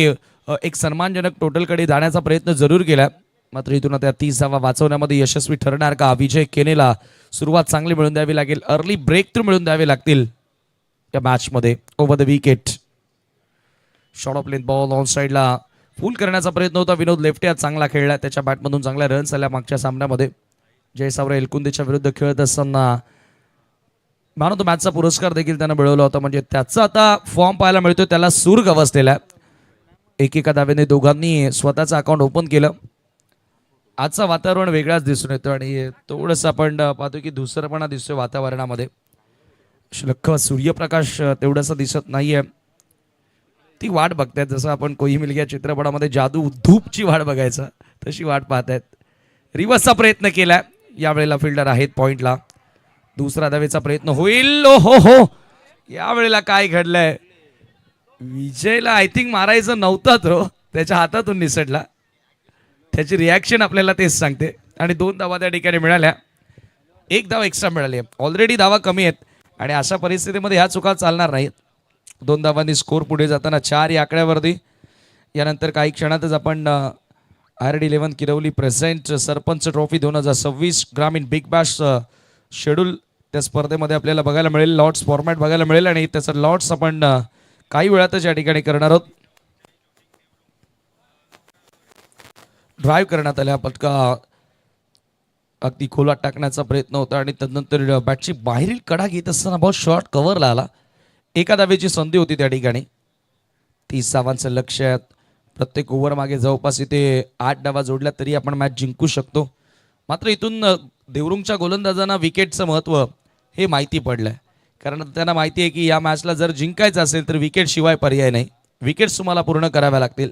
एक सन्मानजनक टोटलकडे जाण्याचा प्रयत्न जरूर केला. मात्र इथून त्या 30 धावा वाचवण्यामध्ये यशस्वी ठरणार का? विजय केनेला सुरुवात चांगली मिळून द्यावी लागेल, अर्ली ब्रेक थ्रू मिळून द्यावे लागतील या मॅचमध्ये. Over the wicket, short of length ball on साईडला फुल करण्याचा प्रयत्न होता. विनोद लेफ्टी हात चांगला खेळला, त्याच्या बॅटमधून चांगल्या रन्स आल्या मागच्या सामन्यामध्ये. जयसावरे एलकुंदेच्या विरुद्ध खेळत असताना मॅन ऑफ द मॅचचा पुरस्कार देखील त्यानं मिळवला होता. म्हणजे त्याचा आता फॉर्म पाहायला मिळतोय, त्याला सूर गवसलेला. एकेका दाव्याने दोघांनी स्वतःचं अकाउंट ओपन केलं. आजचं वातावरण वेगळाच दिसून येतो आणि थोडंसं आपण पाहतो की धुसरपणा दिसतोय वातावरणामध्ये. लख सूर्यप्रकाश तेवढंसं दिसत नाहीये. ती वाट बघतायत जसं आपण कोई मिल गया चित्रपटामध्ये जादू धूपची वाट बघायचा तशी वाट पाहतायत. रिव्हर्सचा प्रयत्न केलाय, यावेळेला फिल्डर आहेत पॉइंटला. दुसरा धावेचा प्रयत्न होईल. हो हो, यावेळेला काय घडलंय? विजयला आय थिंक मारायचं नव्हतं तो, त्याच्या हातातून निसटला. त्याची रिॲक्शन आपल्याला तेच सांगते. आणि 2 धावा त्या ठिकाणी मिळाल्या, 1 धाव एक्स्ट्रा मिळाली. ऑलरेडी धावा कमी आहेत आणि अशा परिस्थितीमध्ये ह्या चुका चालणार नाहीत. 2 धावांनी स्कोर पुढे जाताना 4 या आकड्यावरती. यानंतर काही क्षणातच आपण RD11 किरवली प्रेझेंट सरपंच ट्रॉफी 2026 ग्रामीण बिग बॅश शेड्यूल त्या स्पर्धेमध्ये आपल्याला बघायला मिळेल. लॉर्ड्स फॉर्मॅट बघायला मिळेल आणि त्याचं लॉर्ड्स आपण काही वेळातच या ठिकाणी करणार आहोत. ड्राईव्ह करण्यात आल्या, पटका अगदी खोलात टाकण्याचा प्रयत्न होता आणि त्यानंतर बॅटची बाहेरील कडा घेत असताना बॉल शॉर्ट कव्हरला आला. एका धावेची संधी होती त्या ठिकाणी. 30 धावांचं लक्ष आहे. प्रत्येक ओव्हर मागे जवळपास इथे 8 धावा जोडल्या तरी आपण मॅच जिंकू शकतो. मात्र इथून देवरुंगच्या गोलंदाजांना विकेटचं महत्त्व हे माहिती पडलंय. कारण त्यांना माहिती आहे की या मॅचला जर जिंकायचं असेल तर विकेट शिवाय पर्याय नाही. विकेट्स तुम्हाला पूर्ण कराव्या लागतील.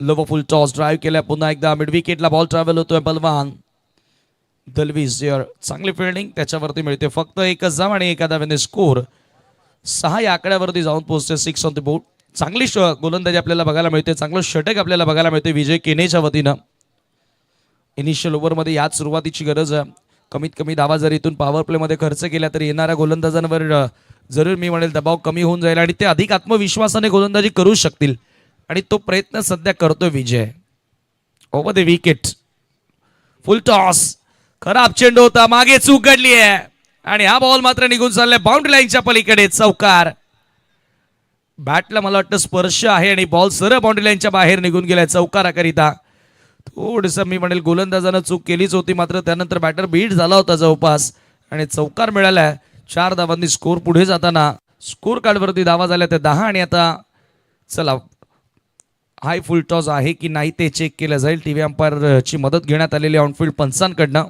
लोवर फुल टॉस ड्राईव्ह केल्या पुन्हा एकदा मिड विकेटला बॉल ट्रॅव्हल होतोय. बलवान दलवीजर चांगली फिल्डिंग, त्याच्यावरती मिळते फक्त 1च धाव आणि एका धाव्याने स्कोर 6 या आकड्यावरती जाऊन पोहोचते. 6 ऑन द बोर्ड. चांगली गोलंदाजी आपल्याला बघायला मिळते, चांगलं षटक आपल्याला बघायला मिळते विजय केनेच्या वतीनं. इनिशियल ओव्हरमध्ये याच सुरुवातीची गरज आहे. कमीत कमी धावा जर इथून पॉवर प्लेमध्ये खर्च केल्या तरी येणाऱ्या गोलंदाजांवर जरूर मी म्हणेल दबाव कमी होऊन जाईल आणि ते अधिक आत्मविश्वासाने गोलंदाजी करू शकतील आणि तो प्रयत्न सध्या करतोय Vijay. Over the wicket, full toss, खराब चेंडू होता, मागे चूक घडली आहे आणि हा बॉल मात्र निघून चाललाय बाउंड्री लाईनच्या पलीकडे. चौकार. बॅटला मला वाटतं स्पर्श आहे आणि बॉल सरळ बाउंड्री लाईनच्या बाहेर निघून गेलाय चौकाराकरिता. थोडंसं मी म्हणेल गोलंदाजानं चूक केलीच होती, मात्र त्यानंतर बॅटर बीट झाला होता जवळपास आणि चौकार मिळालाय. 4 धावांनी स्कोर पुढे जाताना स्कोर कार्डवरती धावा झाल्या त्या 10 आणि आता चला हाय फुल टॉस आहे की नाही ते चेक केलं जाईल. टीव्ही अंपायरची मदत घेण्यात आलेली ऑनफिल्ड पंचांकडनं.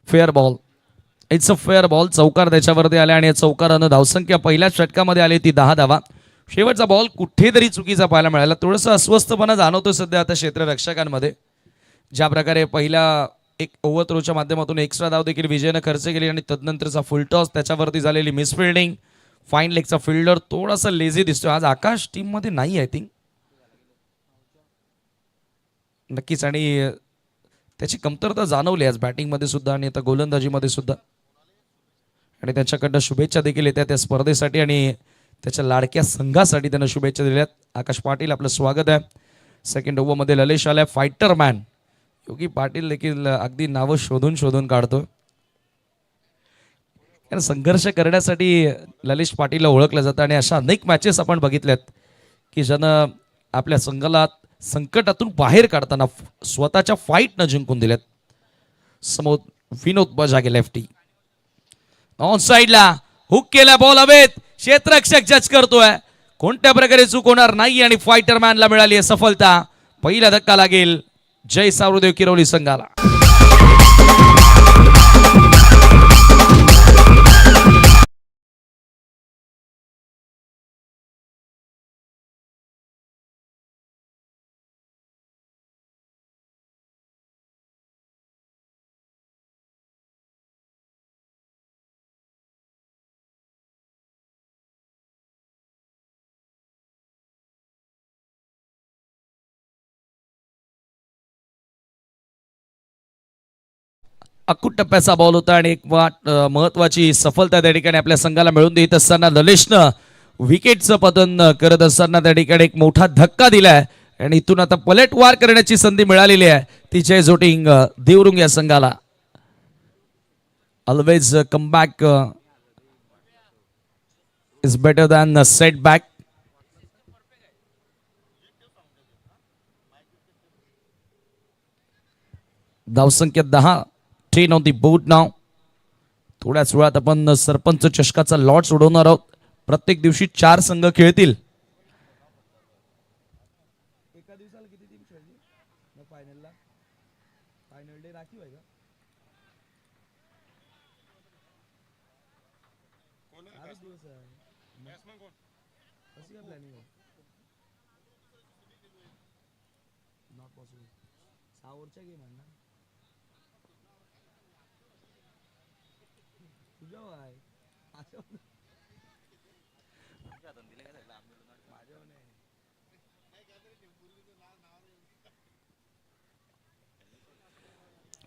Fair ball, it's a fair ball. चौकार त्याच्यावरती आले आणि चौकारानं धावसंख्या पहिल्याच षटकामध्ये आली ती 10 धावा. शेवटचा बॉल कुठेतरी चुकीचा पाहायला मिळाला. थोडंसं अस्वस्थपणा जाणवतो सध्या आता क्षेत्ररक्षकांमध्ये. ज्या प्रकारे पहिल्या एक ओव्हर थ्रोच्या माध्यमातून एक्स्ट्रा धाव देखील विजयनं खर्च केली आणि तदनंतरचा फुल टॉस, त्याच्यावरती झालेली मिसफिल्डिंग, फाईन लेगचा फिल्डर थोडासा लेझी दिसतोय आज. आकाश टीममध्ये नाही आय थिंक नक्कीच आणि त्याची कमतरता जाणवली आज बॅटिंगमध्ये सुद्धा आणि आता गोलंदाजीमध्ये सुद्धा. आणि त्याच्याकडनं शुभेच्छा देखील येत्या त्या स्पर्धेसाठी आणि त्याच्या लाडक्या संघासाठी त्यांना शुभेच्छा दिल्यात. आकाश पाटील आपलं स्वागत आहे. सेकंड ओव्हरमध्ये ललेश आलाय, फायटर मॅन. योगी पाटील देखील अगदी नावं शोधून शोधून काढतो. कारण संघर्ष करण्यासाठी ललिश पाटीलला ओळखलं जातं आणि अशा अनेक मॅचेस आपण बघितल्यात की ज्यानं आपल्या संघाला संकटातून बाहेर काढताना स्वतःच्या फाईटनं जिंकून दिल्यात. समोर विनोद बजागे लेफ्टी ऑन साइडला हुक केला, बॉल हवेत, क्षेत्ररक्षक जज करतोय, कोणत्या प्रकारे चूक होणार नाही आणि फायटर मॅनला मिळाली आहे सफलता. पहिला धक्का लागेल जय सावरदेव किरवली संघाला. अकूट टप्प्याचा बॉल होता आणि एक महत्वाची सफलता त्या ठिकाणी आपल्या संघाला मिळून देत असताना ललिशनं विकेटचं पतन करत असताना त्या ठिकाणी एक मोठा धक्का दिलाय आणि इथून आता पलटवार करण्याची संधी मिळालेली आहे ती जय जोटिंग देवरुंग या संघाला. Always come back is better than set back. धावसंख्या 10, 10 ऑन दी बोर्ड नाव. थोड्याच वेळात आपण सरपंच चषकाचा लॉट सोडवणार आहोत. प्रत्येक दिवशी 4 संघ खेळतील.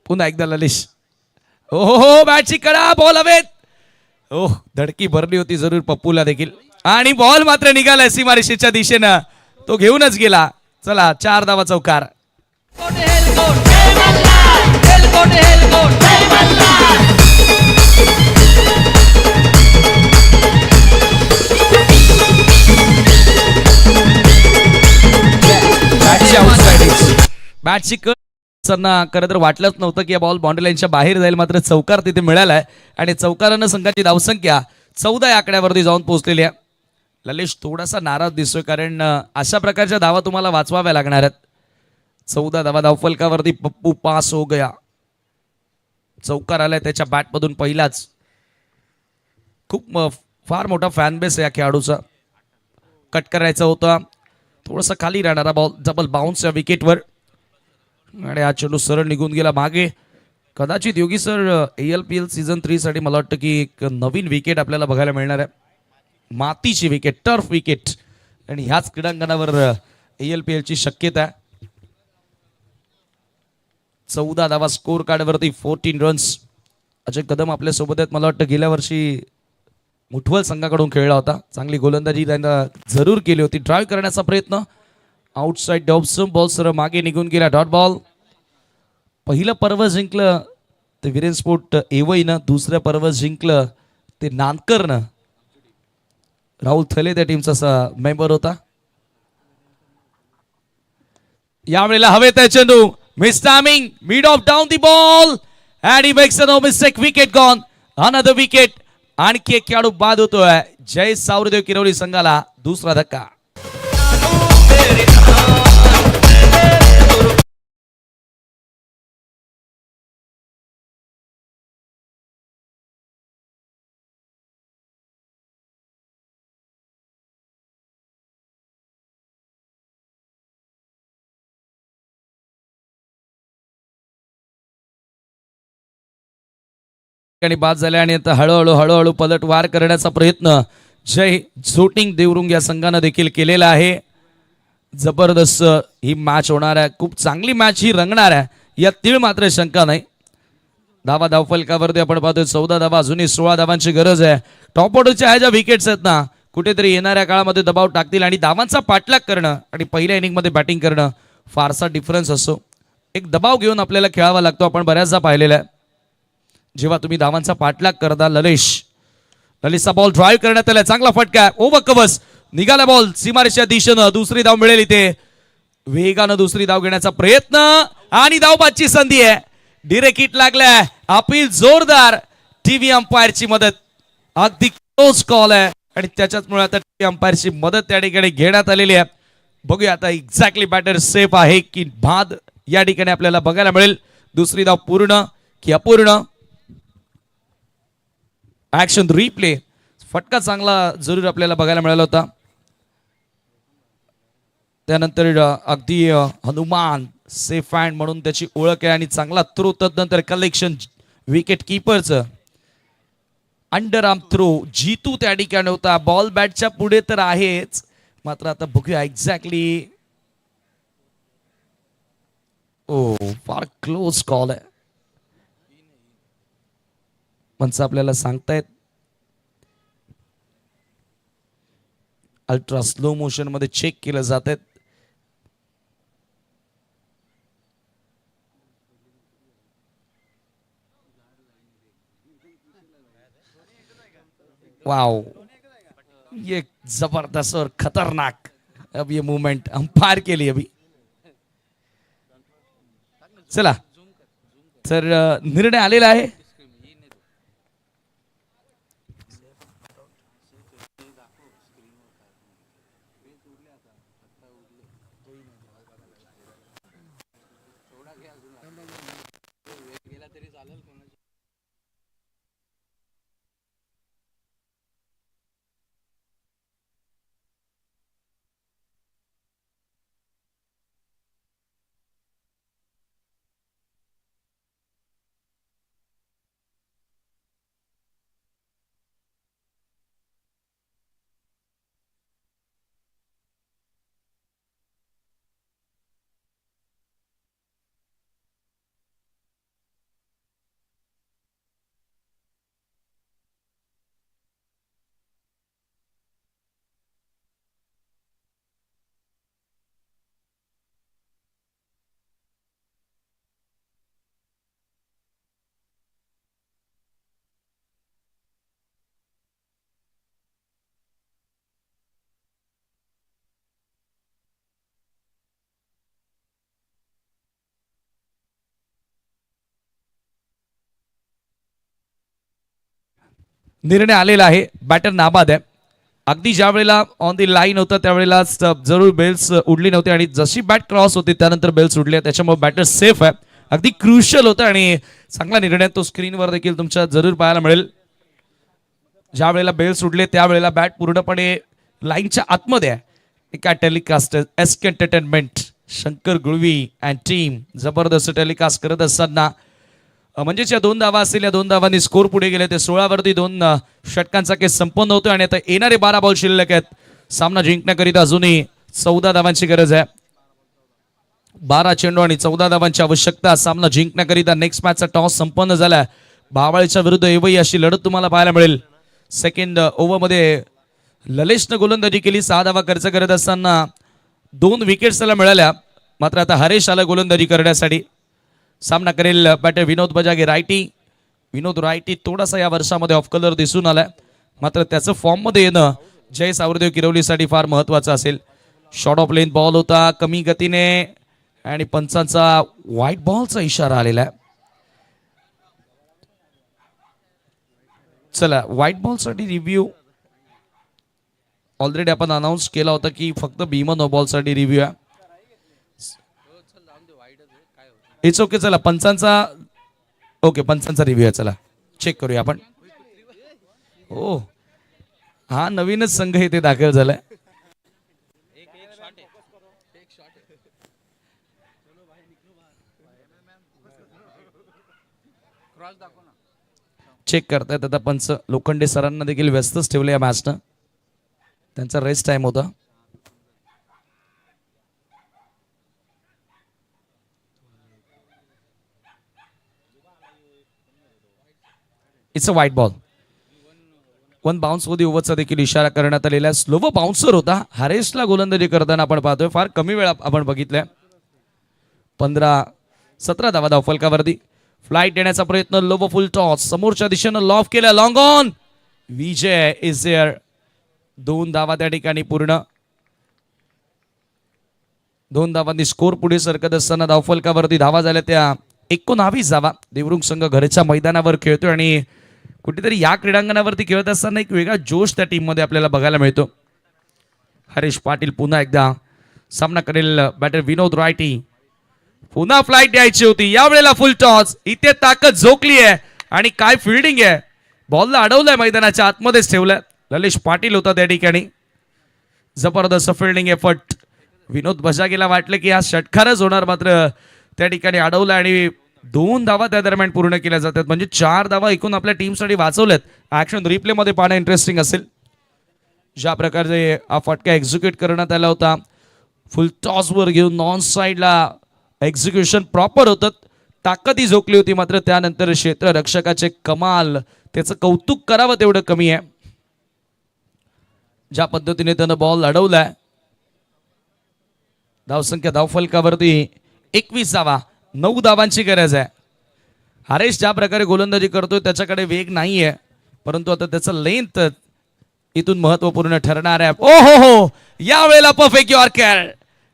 पुन्हा एकदा ललिश. हो हो हो, बॅटची कडा, बॉल हवेत. ओह, धडकी भरली होती जरूर पप्पूला देखील आणि बॉल मात्र निघालाय सीमारेषेच्या दिशेनं. तो घेऊनच गेला. चला 4 धावा चौकार. बॅटची सरांना खरं तर वाटलंच नव्हतं की बॉल बाउंड्री लाईनच्या बाहेर जाईल, मात्र चौकार तिथे मिळालाय आणि चौकारानं संघाची धावसंख्या 14 या आकड्यावरती जाऊन पोहोचलेली आहे. ललिश थोडासा नाराज दिसतोय कारण अशा प्रकारच्या धावा तुम्हाला वाचवाव्या लागणार आहेत. 14 धावा धावफलकावरती पप्पू पास हो गया. चौकार आलाय त्याच्या बॅटमधून पहिलाच. खूप फार मोठा फॅन बेस आहे या खेळाडूचा. कट करायचा होता, थोडासा खाली राहणारा बॉल, डबल बाउन्स या विकेटवर आणि हा चेंडू सरळ निघून गेला मागे. कदाचित योगी सर ALPL सीझन 3 साठी मला वाटतं की एक नवीन विकेट आपल्याला बघायला मिळणार आहे. मातीची विकेट, टर्फ विकेट आणि ह्याच क्रीडांगणावर ALPL ची शक्यता आहे. 14 धावा स्कोर कार्डवरती, 14 रन्स. अजय कदम आपल्या सोबत आहेत. मला वाटतं गेल्या वर्षी मुठवल संघाकडून खेळला होता. चांगली गोलंदाजी त्यांना जरूर केली होती. ड्राईव्ह करण्याचा प्रयत्न, आउटसाइड डॉब्सन, बॉल सरळ मागे निघून गेला, डॉट बॉल. पहिलं पर्व जिंकलं ते विरेन स्पोर्ट एवईनं, दुसरं पर्व जिंकलं ते नानकरनं. राहुल थले त्या टीमचा मेंबर होता. यावेळेला हवेत आहे चेंडू, miss timing, mid of down the ball and he makes a no mistake. Wicket gone, another wicket. आणखी एक खेळाडू बाद होतोय. जय सावरदेव किरवली संघाला दुसरा धक्का. आणि बाद झाल्या आणि आता हळूहळू पलटवार करण्याचा प्रयत्न जय जोटिंग देवरुंग या संघानं देखील केलेला आहे. जबरदस्त ही मॅच होणार आहे, खूप चांगली मॅच ही रंगणार आहे, या तीळ मात्र शंका नाही. धावा धावफलकावरती आपण पाहतोय 14 धावा, अजूनही 16 धावांची गरज आहे. टॉप ऑर्डरच्या ह्या ज्या विकेट्स आहेत ना, कुठेतरी येणाऱ्या काळामध्ये दबाव टाकतील आणि धावांचा पाठलाग करणं आणि पहिल्या इनिंगमध्ये बॅटिंग करणं फारसा डिफरन्स असतो. एक दबाव घेऊन आपल्याला खेळावा लागतो. आपण बऱ्याचदा पाहिलेलं आहे जेव्हा तुम्ही धावांचा पाठलाग करता ललिश ललितचा बॉल ड्राईव्ह करण्यात आला, चांगला फटका, ओव्हर कव्हर्स, निघाला बॉल सीमारेषेच्या दिशेनं, दुसरी धाव मिळेल इथे. वेगानं दुसरी धाव घेण्याचा प्रयत्न आणि धावबादची संधी आहे. डिरेक्ट हिट लागलाय, अपील जोरदार, टीव्ही अंपायरची मदत, अगदी क्लोज कॉल आहे आणि त्याच्याचमुळे आता टीव्ही अंपायरची मदत त्या ठिकाणी घेण्यात आलेली आहे. बघूया आता एक्झॅक्टली बॅटर सेफ आहे की बाद या ठिकाणी आपल्याला बघायला मिळेल. दुसरी धाव पूर्ण की अपूर्ण. ऍक्शन रिप्ले, फटका चांगला जरूर आपल्याला बघायला मिळाला होता. त्यानंतर अगदी हनुमान सेफ हँड म्हणून त्याची ओळख आहे आणि चांगला थ्रो, तदनंतर कलेक्शन विकेट कीपरचं अंडर आर्म थ्रो. जीतू त्या ठिकाणी होता, बॉल बॅटच्या पुढे तर आहेच, मात्र आता बघूया एक्झॅक्टली. ओ फार क्लोज कॉल आहे, पंच आपल्याला सांगतायत. अल्ट्रा स्लो मोशन मध्ये चेक केलं जात आहेत. वाओ, ये जबरदस्त और खतरनाक अब ये मूवमेंट अंपायर के लिए अभी. चला तर निर्णय आलेला आहे. निर्णय आलेला आहे. बॅटर नाबाद आहे. अगदी ज्या वेळेला ऑन दी लाईन होतं त्यावेळेला जरूर बेल्स उडली नव्हती आणि जशी बॅट क्रॉस होती त्यानंतर बेल्स उडले, त्याच्यामुळे बॅटर सेफ आहे. अगदी क्रुशियल होतं आणि चांगला निर्णय तो स्क्रीनवर देखील तुमच्या जरूर पाहायला मिळेल. ज्या वेळेला बेल्स उडले त्यावेळेला बॅट पूर्णपणे लाईनच्या आतमध्ये आहे. एका telecaster SK entertainment, Shankar Gulvi and team जबरदस्त टेलिकास्ट करत असताना म्हणजेच या 2 धावा असतील, या 2 धावांनी स्कोर पुढे गेले. ते 16 वरती 2 षटकांचा केस संपन्न होतो आणि आता येणारे 12 बॉल शिल्लक आहेत. सामना जिंकण्याकरिता अजूनही 14 धावांची गरज आहे. 12 चेंडू आणि 14 धावांची आवश्यकता सामना जिंकण्याकरिता. नेक्स्ट मॅचचा टॉस संपन्न झाला. भावळच्या विरुद्ध एवही अशी लढत तुम्हाला पाहायला मिळेल. सेकंड ओव्हरमध्ये ललेशनं गोलंदाजी केली, 6 धावा खर्च करत असताना 2 विकेट्स त्याला मिळाल्या. मात्र आता हरेश आला गोलंदाजी करण्यासाठी. सामना करेल बॅटर विनोद बजागे रायटी. विनोद रायटी थोडासा या वर्षामध्ये ऑफ कलर दिसून आलाय, मात्र त्याचं फॉर्म मध्ये येणं जय सावरदेव किरवलीसाठी फार महत्वाचं असेल. शॉर्ट ऑफ लेन बॉल होता कमी गतीने आणि पंचांचा व्हाईट बॉलचा इशारा आलेला आहे. चला व्हाईट बॉल साठी रिव्ह्यू ऑलरेडी आपण अनाऊन्स केला होता की फक्त भीमा नो बॉल साठी रिव्ह्यू आहे. It's okay. चला पंचांचा ओके, पंचांचा रिव्ह्यू आहे. चला चेक करूया आपण. हो, हा नवीनच संघ इथे दाखल झालाय. चेक करतायत आता पंच. लोखंडे सरांना देखील व्यस्तच ठेवले या मॅचनं, त्यांचा रेस्ट टाइम होता. It's a white ball. 1 bounce मध्ये ओव्हरचा देखील इशारा करण्यात आलेला. स्लो बाउन्सर होता. हरेशला गोलंदाजी करताना आपण पाहतोय फार कमी वेळा आपण बघितलंय. 15-17 धावा धावफलकावरती. फ्लाईट येण्याचा प्रयत्न, लोव फुल टॉस समोरच्या दिशेनं लॉफ केला, long on Vijay is there. 2 धावा त्या ठिकाणी पूर्ण. 2 धावांनी स्कोर पुढे सरकत असताना धावफलकावरती धावा झाल्या त्या 19 धावा. देवरुंग संघ घरच्या मैदानावर खेळतोय आणि कुठेतरी या क्रीडांगणावरती खेळत असताना एक वेगळा जोश त्या टीम मध्ये आपल्याला बघायला मिळतो. हरीश पाटील पुन्हा एकदा सामना करेल. बॅटर विनोद रायटी. पुन्हा फ्लाईट द्यायची होती, यावेळेला फुल टॉस. इथे ताकद झोकली आहे आणि काय फिल्डिंग आहे. बॉलला अडवलंय, मैदानाच्या आतमध्येच ठेवलंय. ललिश पाटील होता त्या ठिकाणी. जबरदस्त फिल्डिंग एफर्ट. विनोद बजागेला वाटलं की हा षटकारच होणार, मात्र त्या ठिकाणी अडवलं आणि 2 धावा त्या दरम्यान पूर्ण केल्या जातात. म्हणजे 4 धावा एकूण आपल्या टीमसाठी वाचवल्यात. ऍक्शन रिप्ले मध्ये पाहणं इंटरेस्टिंग असेल. ज्या प्रकारे हा फटका एक्झिक्यूट करण्यात आला होता, फुल टॉस वर घेऊन नॉन साईडला एक्झिक्युशन प्रॉपर होतं. ताकद ही झोकली होती, मात्र त्यानंतर क्षेत्ररक्षकाचे कमाल. त्याचं कौतुक करावं तेवढं कमी आहे. ज्या पद्धतीने त्यानं बॉल अडवलाय. धावसंख्या धावफलकावरती 21 धावा. 9 धावांची गरज आहे. हरेश ज्या प्रकारे गोलंदाजी करतोय त्याच्याकडे वेग नाहीये, परंतु आता त्याचं लेंथ इथून महत्वपूर्ण ठरणार आहे. ओ हो, यावेळेला परफेक्ट यॉर्कर.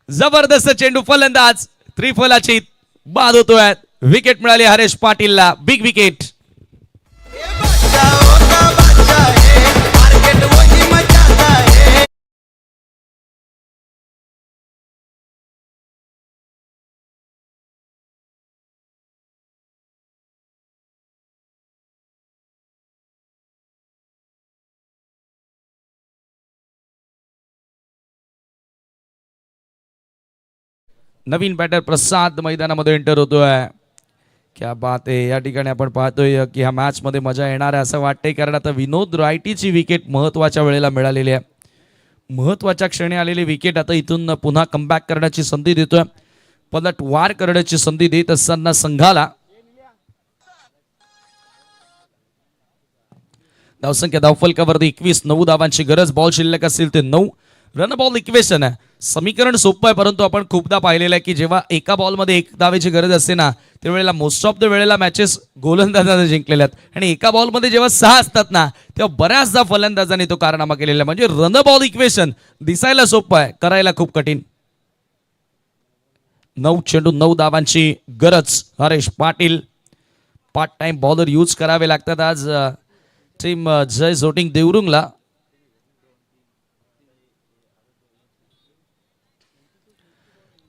जबरदस्त चेंडू, फलंदाज त्रिफलाची बाद होतोय. विकेट मिळाली हरेश पाटीलला. Big wicket. नवीन बॅटर प्रसाद मैदानामध्ये एंटर होतोय. क्या बात आहे. या ठिकाणी आपण पाहतोय की ह्या मॅच मध्ये मजा येणार आहे असं वाटतंय, कारण आता विनोद रायटीची विकेट महत्वाच्या वेळेला मिळालेली आहे. महत्वाच्या क्षणी आलेली विकेट आता इथून पुन्हा कमबॅक करण्याची संधी देतोय. पलटवार करण्याची संधी देत असताना संघाला धावसंख्या धावफलकावरती 21. 9 धावांची गरज. बॉल शिल्लक असतील ते 9. रन बॉल इक्वेशन आहे. समीकरण सोपं आहे, परंतु आपण खूपदा पाहिलेलं आहे की जेव्हा एका बॉलमध्ये 1 धावेची गरज असते ना, त्यावेळेला मोस्ट ऑफ द वेळेला मॅचेस गोलंदाजाने जिंकलेल्या आहेत. आणि एका बॉलमध्ये जेव्हा 6 असतात ना, तेव्हा बऱ्याचदा फलंदाजाने तो कारनामा केलेला आहे. म्हणजे रन बॉल इक्वेशन दिसायला सोपं आहे, करायला खूप कठीण. 9 चेंडू 9 धावांची गरज. Haresh Patil. Part time bowler use करावे लागतात आज टीम जय झोटिंग देवरुंगला.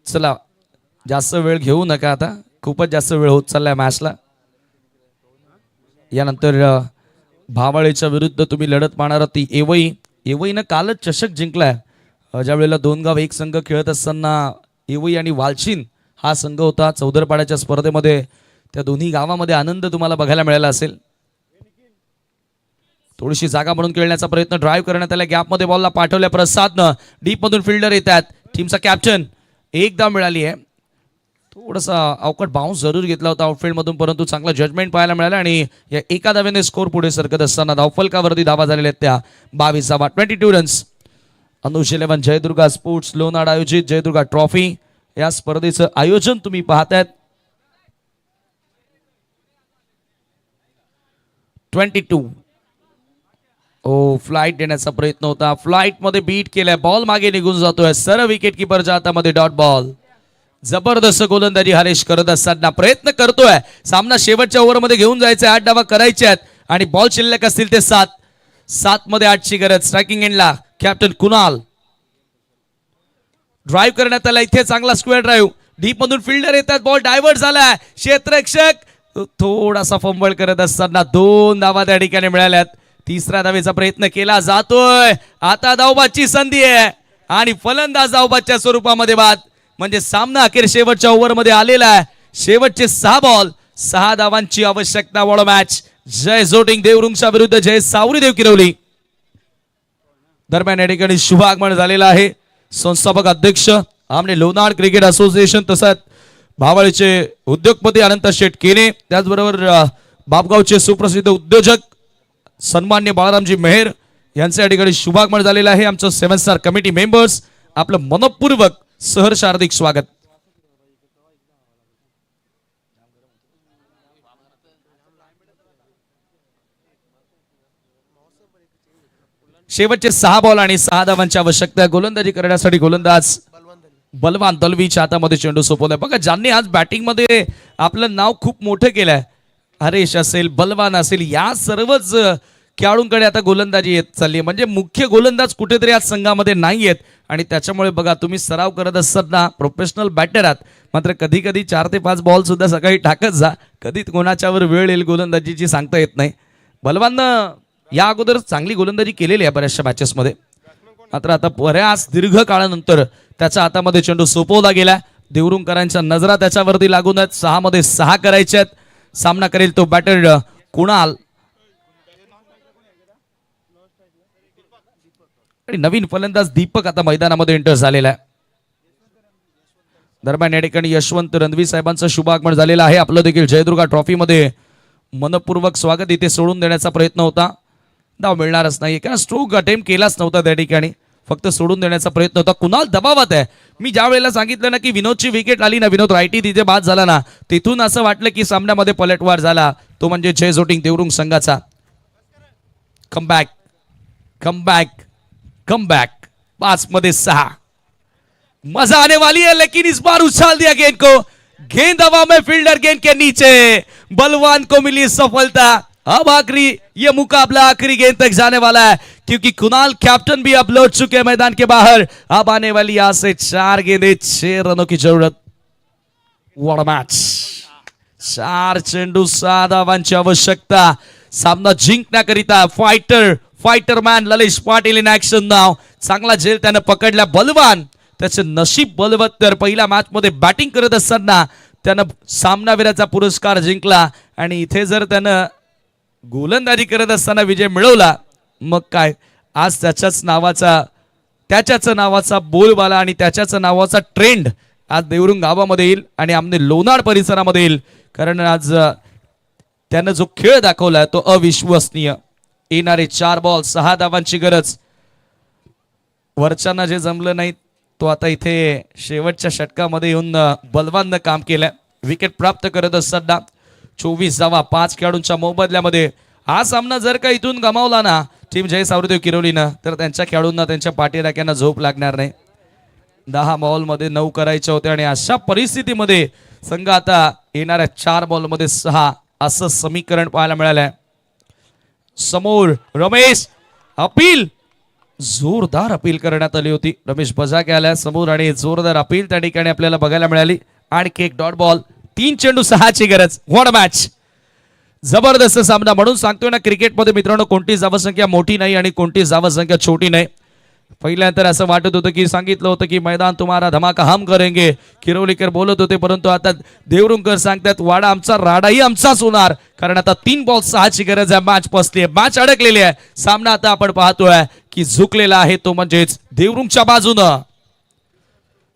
चला, जास्त वेळ घेऊ नका, आता खूपच जास्त वेळ होत चाललाय मॅचला. यानंतर भावळेच्या विरुद्ध तुम्ही लढत पाहणार ती एवईनं कालच चषक जिंकलाय. ज्या वेळेला 2 गाव 1 संघ खेळत असताना एवई आणि वालचिन हा संघ होता चौदरपाड्याच्या स्पर्धेमध्ये. त्या दोन्ही गावामध्ये आनंद तुम्हाला बघायला मिळाला असेल. थोडीशी जागा म्हणून खेळण्याचा प्रयत्न, ड्राईव्ह करण्यात आला. गॅपमध्ये बॉलला पाठवल्या प्रसादनं. डीप मधून फिल्डर येतात. टीमचा कॅप्टन. 1 धाव मिळाली आहे. थोडासा अवकट बाउन्स जरूर घेतला होता आउटफील्ड मधून, परंतु चांगला जजमेंट पाहायला मिळाला आणि या एका धावेने स्कोर पुढे सरकत असताना धावफलकावरती धावा झालेल्या आहेत त्या 22 धावा. 22 रन्स. अनुज 11 जयदुर्गा स्पोर्ट्स लोणाड आयोजित जयदुर्गा ट्रॉफी या स्पर्धेचं आयोजन तुम्ही पाहतायत. 22. फ्लाइट देण्याचा प्रयत्न होता. फ्लाइट मध्ये बीट केलाय. बॉल मागे निघून जातोय. सरळ विकेट किपरच्या हातामध्ये डॉट बॉल. जबरदस्त गोलंदाजी हरेश करत असताना प्रयत्न करतोय. सामना शेवटच्या ओव्हरमध्ये घेऊन जायचा. 8 धावा करायच्या आहेत आणि बॉल शिल्लक असतील ते 7. 7 मध्ये 8ची गरज. स्ट्रायकिंग एंडला कॅप्टन कुणाल. ड्राईव्ह करण्यात आला. इथे चांगला स्क्वेअर ड्राईव्ह. डीप मधून फिल्डर येतात. बॉल डायव्हर्ट झालाय. क्षेत्ररक्षक थोडासा फंबळ करत असताना 2 धावा त्या ठिकाणी मिळाल्यात. 3ऱ्या धावेचा प्रयत्न केला जातोय. आता धावबादची संधी आहे आणि फलंदाज धावबादच्या स्वरूपामध्ये बाद. म्हणजे सामना अखेर शेवटच्या ओव्हरमध्ये आलेला आहे. शेवटचे 6 बॉल 6 धावांची आवश्यकता. वॉड मॅच जय झोटिंग देवरुंगच्या विरुद्ध जय सावरी देव किरवली. दरम्यान या ठिकाणी शुभ आगमन झालेला आहे. संस्थापक अध्यक्ष आमने लोणाड क्रिकेट असोसिएशन, तसंच भावळीचे उद्योगपती अनंत शेठ केने, त्याचबरोबर बापगावचे सुप्रसिद्ध उद्योजक सन्मान्य बाळारामजी मेहर यांचे या ठिकाणी शुभागमन झालेलं आहे. आमचं 7 स्टार कमिटी मेंबर्स आपलं मनपूर्वक सहर्ष हार्दिक स्वागत. शेवटचे 6 बॉल आणि 6 धावांची आवश्यकता आहे. गोलंदाजी करण्यासाठी गोलंदाज बलवान दलवीच्या हातामध्ये चेंडू सोपवलाय. बघा ज्यांनी आज बॅटिंग मध्ये आपलं नाव खूप मोठं केलंय, हरेश असेल, बलवान असेल, या सर्वच खेळाडूंकडे आता गोलंदाजी येत चालली आहे. म्हणजे मुख्य गोलंदाज कुठेतरी आज संघामध्ये नाही आहेत आणि त्याच्यामुळे बघा तुम्ही सराव करत असताना प्रोफेशनल बॅटर आहात, मात्र कधी कधी 4 ते 5 बॉल सुद्धा सकाळी टाकत जा. कधी कोणाच्यावर वेळ येईल गोलंदाजीची सांगता येत नाही. बलवाननं या अगोदर चांगली गोलंदाजी केलेली आहे बऱ्याचशा मॅचेसमध्ये, मात्र आता बऱ्याच दीर्घ काळानंतर त्याच्या हातामध्ये चेंडू सोपवला गेला. देवरुंगकरांच्या नजरा त्याच्यावरती लागून आहेत. 6 मध्ये 6 करायचे आहेत. सामना करेल तो बॅटर कुणाल आणि नवीन फलंदाज दीपक आता मैदानामध्ये एंटर झालेला आहे. दरम्यान या ठिकाणी यशवंत रणवी साहेबांचं शुभागमन झालेलं आहे. आपलं देखील जयदुर्गा ट्रॉफीमध्ये मनपूर्वक स्वागत इथे सोडून देण्याचा प्रयत्न होता, धाव मिळणारच नाही कारण स्ट्रोक अटेम्प्ट केलाच नव्हता त्या ठिकाणी, फक्त सोडून देण्याचा प्रयत्न होता. कुणाल दबावात आहे. मी ज्या वेळेला सांगितलं ना की विनोदची विकेट आली ना, विनोद रायटी तिथे बाद झाला ना, तिथून असं वाटलं की सामन्यामध्ये पलटवार झाला, तो म्हणजे जय जोटिंग देवरुंग संघाचा. कमबॅक कमबॅक कमबॅक 5 मध्ये 6. मजा आने वाली है लेकिन इस बार उछाल दिया गेंद को, गेंद हवा में, फील्डर गेंद के नीचे, बलवान को मिली सफलता. अब आखिरी ये मुकाबला आखिरी गेंद तक जाने वाला है क्योंकि कुणाल कैप्टन भी अब लौट चुके हैं मैदान के बाहर. अब आने वाली यहां से 4 गेंदें 6 रनों की जरूरत. What a match. 4 चेंडू 6 धावांची आवश्यकता. सामना जिंकण्याकरिता fighter man Lalish Patil in action नाव. चांगला झेल त्यानं पकडला. बलवान त्याचे नशीब बलवत, तर पहिल्या मॅच मध्ये बॅटिंग करत असताना त्यानं सामनावीराचा पुरस्कार जिंकला आणि इथे जर त्यानं गोलंदाजी करत असताना विजय मिळवला, मग काय आज त्याच्याच नावाचा बोलबाला आणि त्याच्याच नावाचा ट्रेंड आज देवरुंग गावामध्ये येईल आणि आमने लोणार परिसरामध्ये येईल. कारण आज त्यानं जो खेळ दाखवलाय तो अविश्वसनीय. येणारे 4 बॉल 6 धावांची गरज. वरच्यांना जे जमलं नाही तो आता इथे शेवटच्या षटकामध्ये येऊन बलवाननं काम केलंय. विकेट प्राप्त करत असताना 24 धावा 5 खेळाडूंच्या मोबदल्यामध्ये. हा सामना जर का इथून गमावला ना टीम जय सावरदेव किरोलीनं, तर त्यांच्या खेळाडूंना त्यांच्या पाठीराख्यांना झोप लागणार नाही. 10 बॉलमध्ये 9 करायचे होते आणि अशा परिस्थितीमध्ये संघ आता येणाऱ्या 4 बॉलमध्ये 6 असं समीकरण पाहायला मिळालंय. समोर रमेश, अपील, जोरदार अपील करण्यात आली होती. रमेश बजाके आल्या समोर आणि जोरदार अपील त्या ठिकाणी आपल्याला बघायला मिळाली. आणखी एक डॉट बॉल. 3 चेंडू 6ची गरज. What a match. जबरदस्त सामना. म्हणून सांगतोय ना क्रिकेटमध्ये मित्रांनो कोणती धावसंख्या मोठी नाही आणि कोणती धावसंख्या छोटी नाही. पहिल्यांदा असं वाटत होतं की सांगितलं होतं की मैदान तुम्हारा धमाका हम करेंगे, किरोलीकर बोलत होते, परंतु आता देवरुंगकर सांगतात वाडा आमचा, राडाही आमचाच होणार. कारण आता 3 बॉल 6ची गरज आहे. मॅच फसली आहे, मॅच अडकलेली आहे. सामना आता आपण पाहतोय की झुकलेला आहे तो म्हणजेच देवरुंगच्या बाजूनं.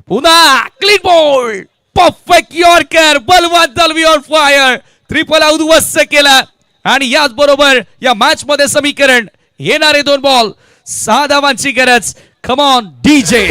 पुन्हा क्लीन बॉल, परफेक्ट यॉर्कर, बलवान दलवी ऑन फायर. ट्रिपल उद्ध्वस्त केला आणि याच बरोबर या मॅच मध्ये समीकरण. येणारे 2 बॉल 6 धावांची गरज. Come on DJ.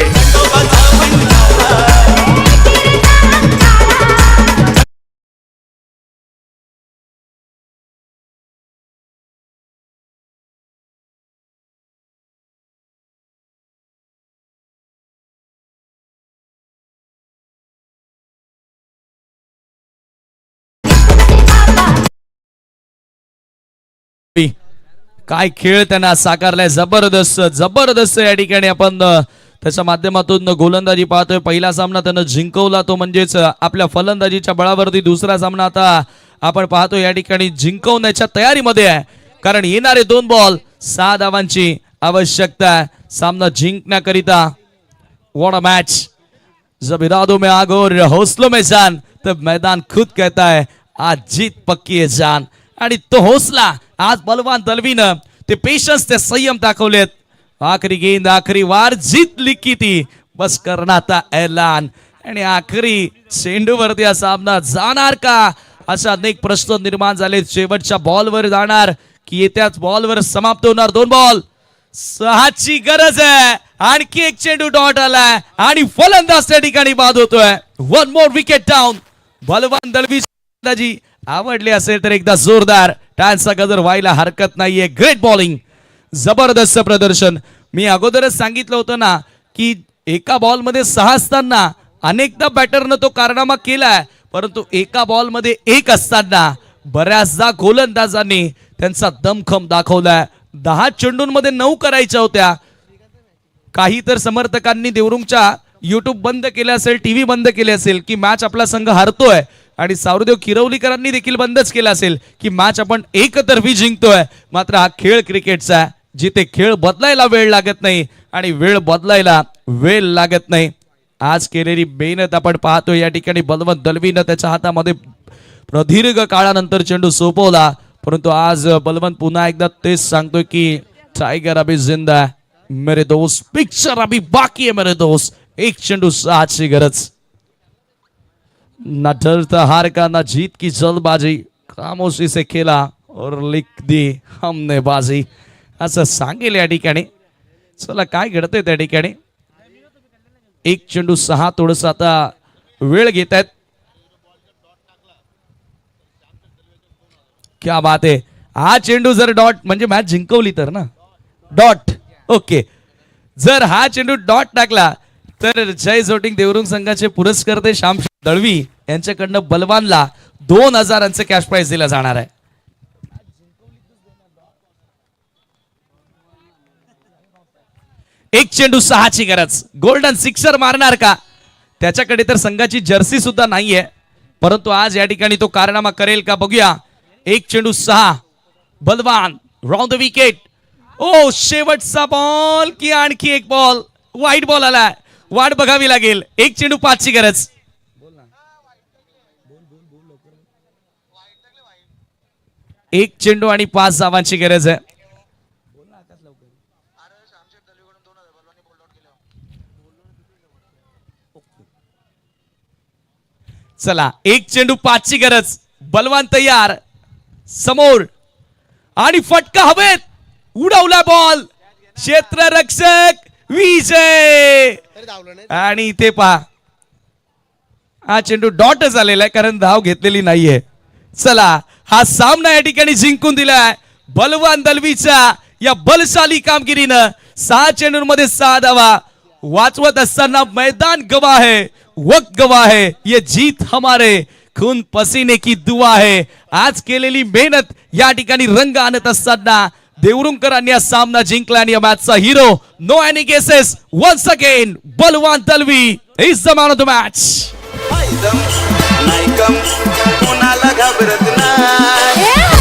काय खेळ त्यांना साकारलाय. जबरदस्त या ठिकाणी आपण त्याच्या माध्यमातून गोलंदाजी पाहतोय. पहिला सामना त्यानं जिंकवला तो म्हणजेच आपल्या फलंदाजीच्या बळावरती. दुसरा सामना आता आपण पाहतो या ठिकाणी जिंकवण्याच्या तयारीमध्ये आहे. कारण येणारे 2 बॉल 6 धावांची आवश्यकता आहे सामना जिंकण्याकरिता. What a match. जब इरादों में आग और हौसलों में जान, तब मैदान खुद कहता है आज जीत पक्की है जान. आणि तो हौसला आज बलवान दलवीनं, ते पेशन्स, ते संयम दाखवलेत. आखरी गेंद, आखरी वार, जीत लिखी थी, बस करना था ऐलान. आणि आखरी चेंडूवरती हा सामना जाणार का असा अनेक प्रश्न निर्माण झाले. शेवटच्या बॉलवर जाणार की येत्याच बॉलवर समाप्त होणार. 2 बॉल 6ची गरज आहे. आणखी एक चेंडू डॉट आलाय आणि फलंदाज त्या ठिकाणी बाद होतोय. 1 मोर विकेट डाऊन. बलवान दलवी आवडले असेल तर एकदा जोरदार टाळ्यांचा गजर व्हायला हरकत नाहीये. Great bowling. जबरदस्त प्रदर्शन. मी अगोदरच सांगितलं होतं ना की एका बॉलमध्ये 6 असताना अनेकदा बॅटरनं तो कारनामा केलाय, परंतु एका बॉलमध्ये 1 असताना बऱ्याचदा गोलंदाजांनी त्यांचा दमखम दाखवलाय. 10 चेंडूंमध्ये 9 करायच्या होत्या. काही तर समर्थकांनी देवरुंगच्या युट्यूब बंद केले असेल, टीव्ही बंद केले असेल की मॅच आपला संघ हारतोय, आणि सावरदेव किरवलीकरांनी देखील बंदच केला असेल की मॅच आपण एकतर्फी जिंकतोय. मात्र हा खेळ क्रिकेटचा आहे, जिथे खेळ बदलायला वेळ लागत नाही आणि वेळ बदलायला वेळ लागत नाही. आज केलेली मेहनत आपण पाहतोय. या ठिकाणी बलवंत दलवीनं त्याच्या हातामध्ये प्रदीर्घ काळानंतर चेंडू सोपवला, परंतु आज बलवंत पुन्हा एकदा तेच सांगतोय की टायगर अभी जिंदा है मेरे दोस्त, पिक्चर अभी बाकी है मेरे दोस्त. 1 चेंडू 6ची गरज. ना डरता हार का ना जीत की जल्दबाजी, खामोशी से खेला और लिख दी हमने बाजी, असं सांगेल या ठिकाणी. चला काय घडतंय त्या ठिकाणी. 1 चेंडू 6, थोडस आता वेळ घेत आहेत. क्या बात आहे. हा चेंडू जर डॉट म्हणजे मॅच जिंकवली तर ना डॉट, ओके. जर हा चेंडू डॉट टाकला तर जय जोटिंग देवरुंग संघाचे पुरस्कर्ते श्याम दळवी यांच्याकडनं बलवानला 2000 कॅश प्राइज दिला जाणार आहे. एक चेंडू 6ची गरज. गोल्डन सिक्सर मारणार का? त्याच्याकडे तर संघाची जर्सी सुद्धा नाहीये, परंतु आज या ठिकाणी तो कारनामा करेल का बघूया. 1 चेंडू 6, बलवान राउंड द विकेट. ओ शेवटचा बॉल की आणखी एक बॉल. वाईट बॉल आलाय, वाट बघावी लागेल. 1 चेंडू 5ची गरज. 1 चेंडू आणि 5 धावांची गरज आहे. चला 1 चेंडू 5ची गरज. बलवान तयार, समोर आणि फटका हवेत, उडवला बॉल. क्षेत्ररक्षक विजय. आणि इथे पहा, हा चेंडू डॉट झालेला आहे कारण धाव घेतलेली नाहीये. चला हा सामना या ठिकाणी जिंकून दिलाय बलवान दलवीच्या या बलशाली कामगिरीनं. 6 चेंडूंमध्ये 6 धावा वाचवत असताना मैदान गवाह है, वक्त गवाह है, ये जीत हमारे खून पसीने की दुआ है. आज केलेली मेहनत या ठिकाणी रंग आणत असताना देवरुंगकरांनी हा सामना जिंकला आणि या मॅचचा hero no any guesses once again Balwan Dalvi is the man of the match. नाही कम कुणाला घाबरत नाही.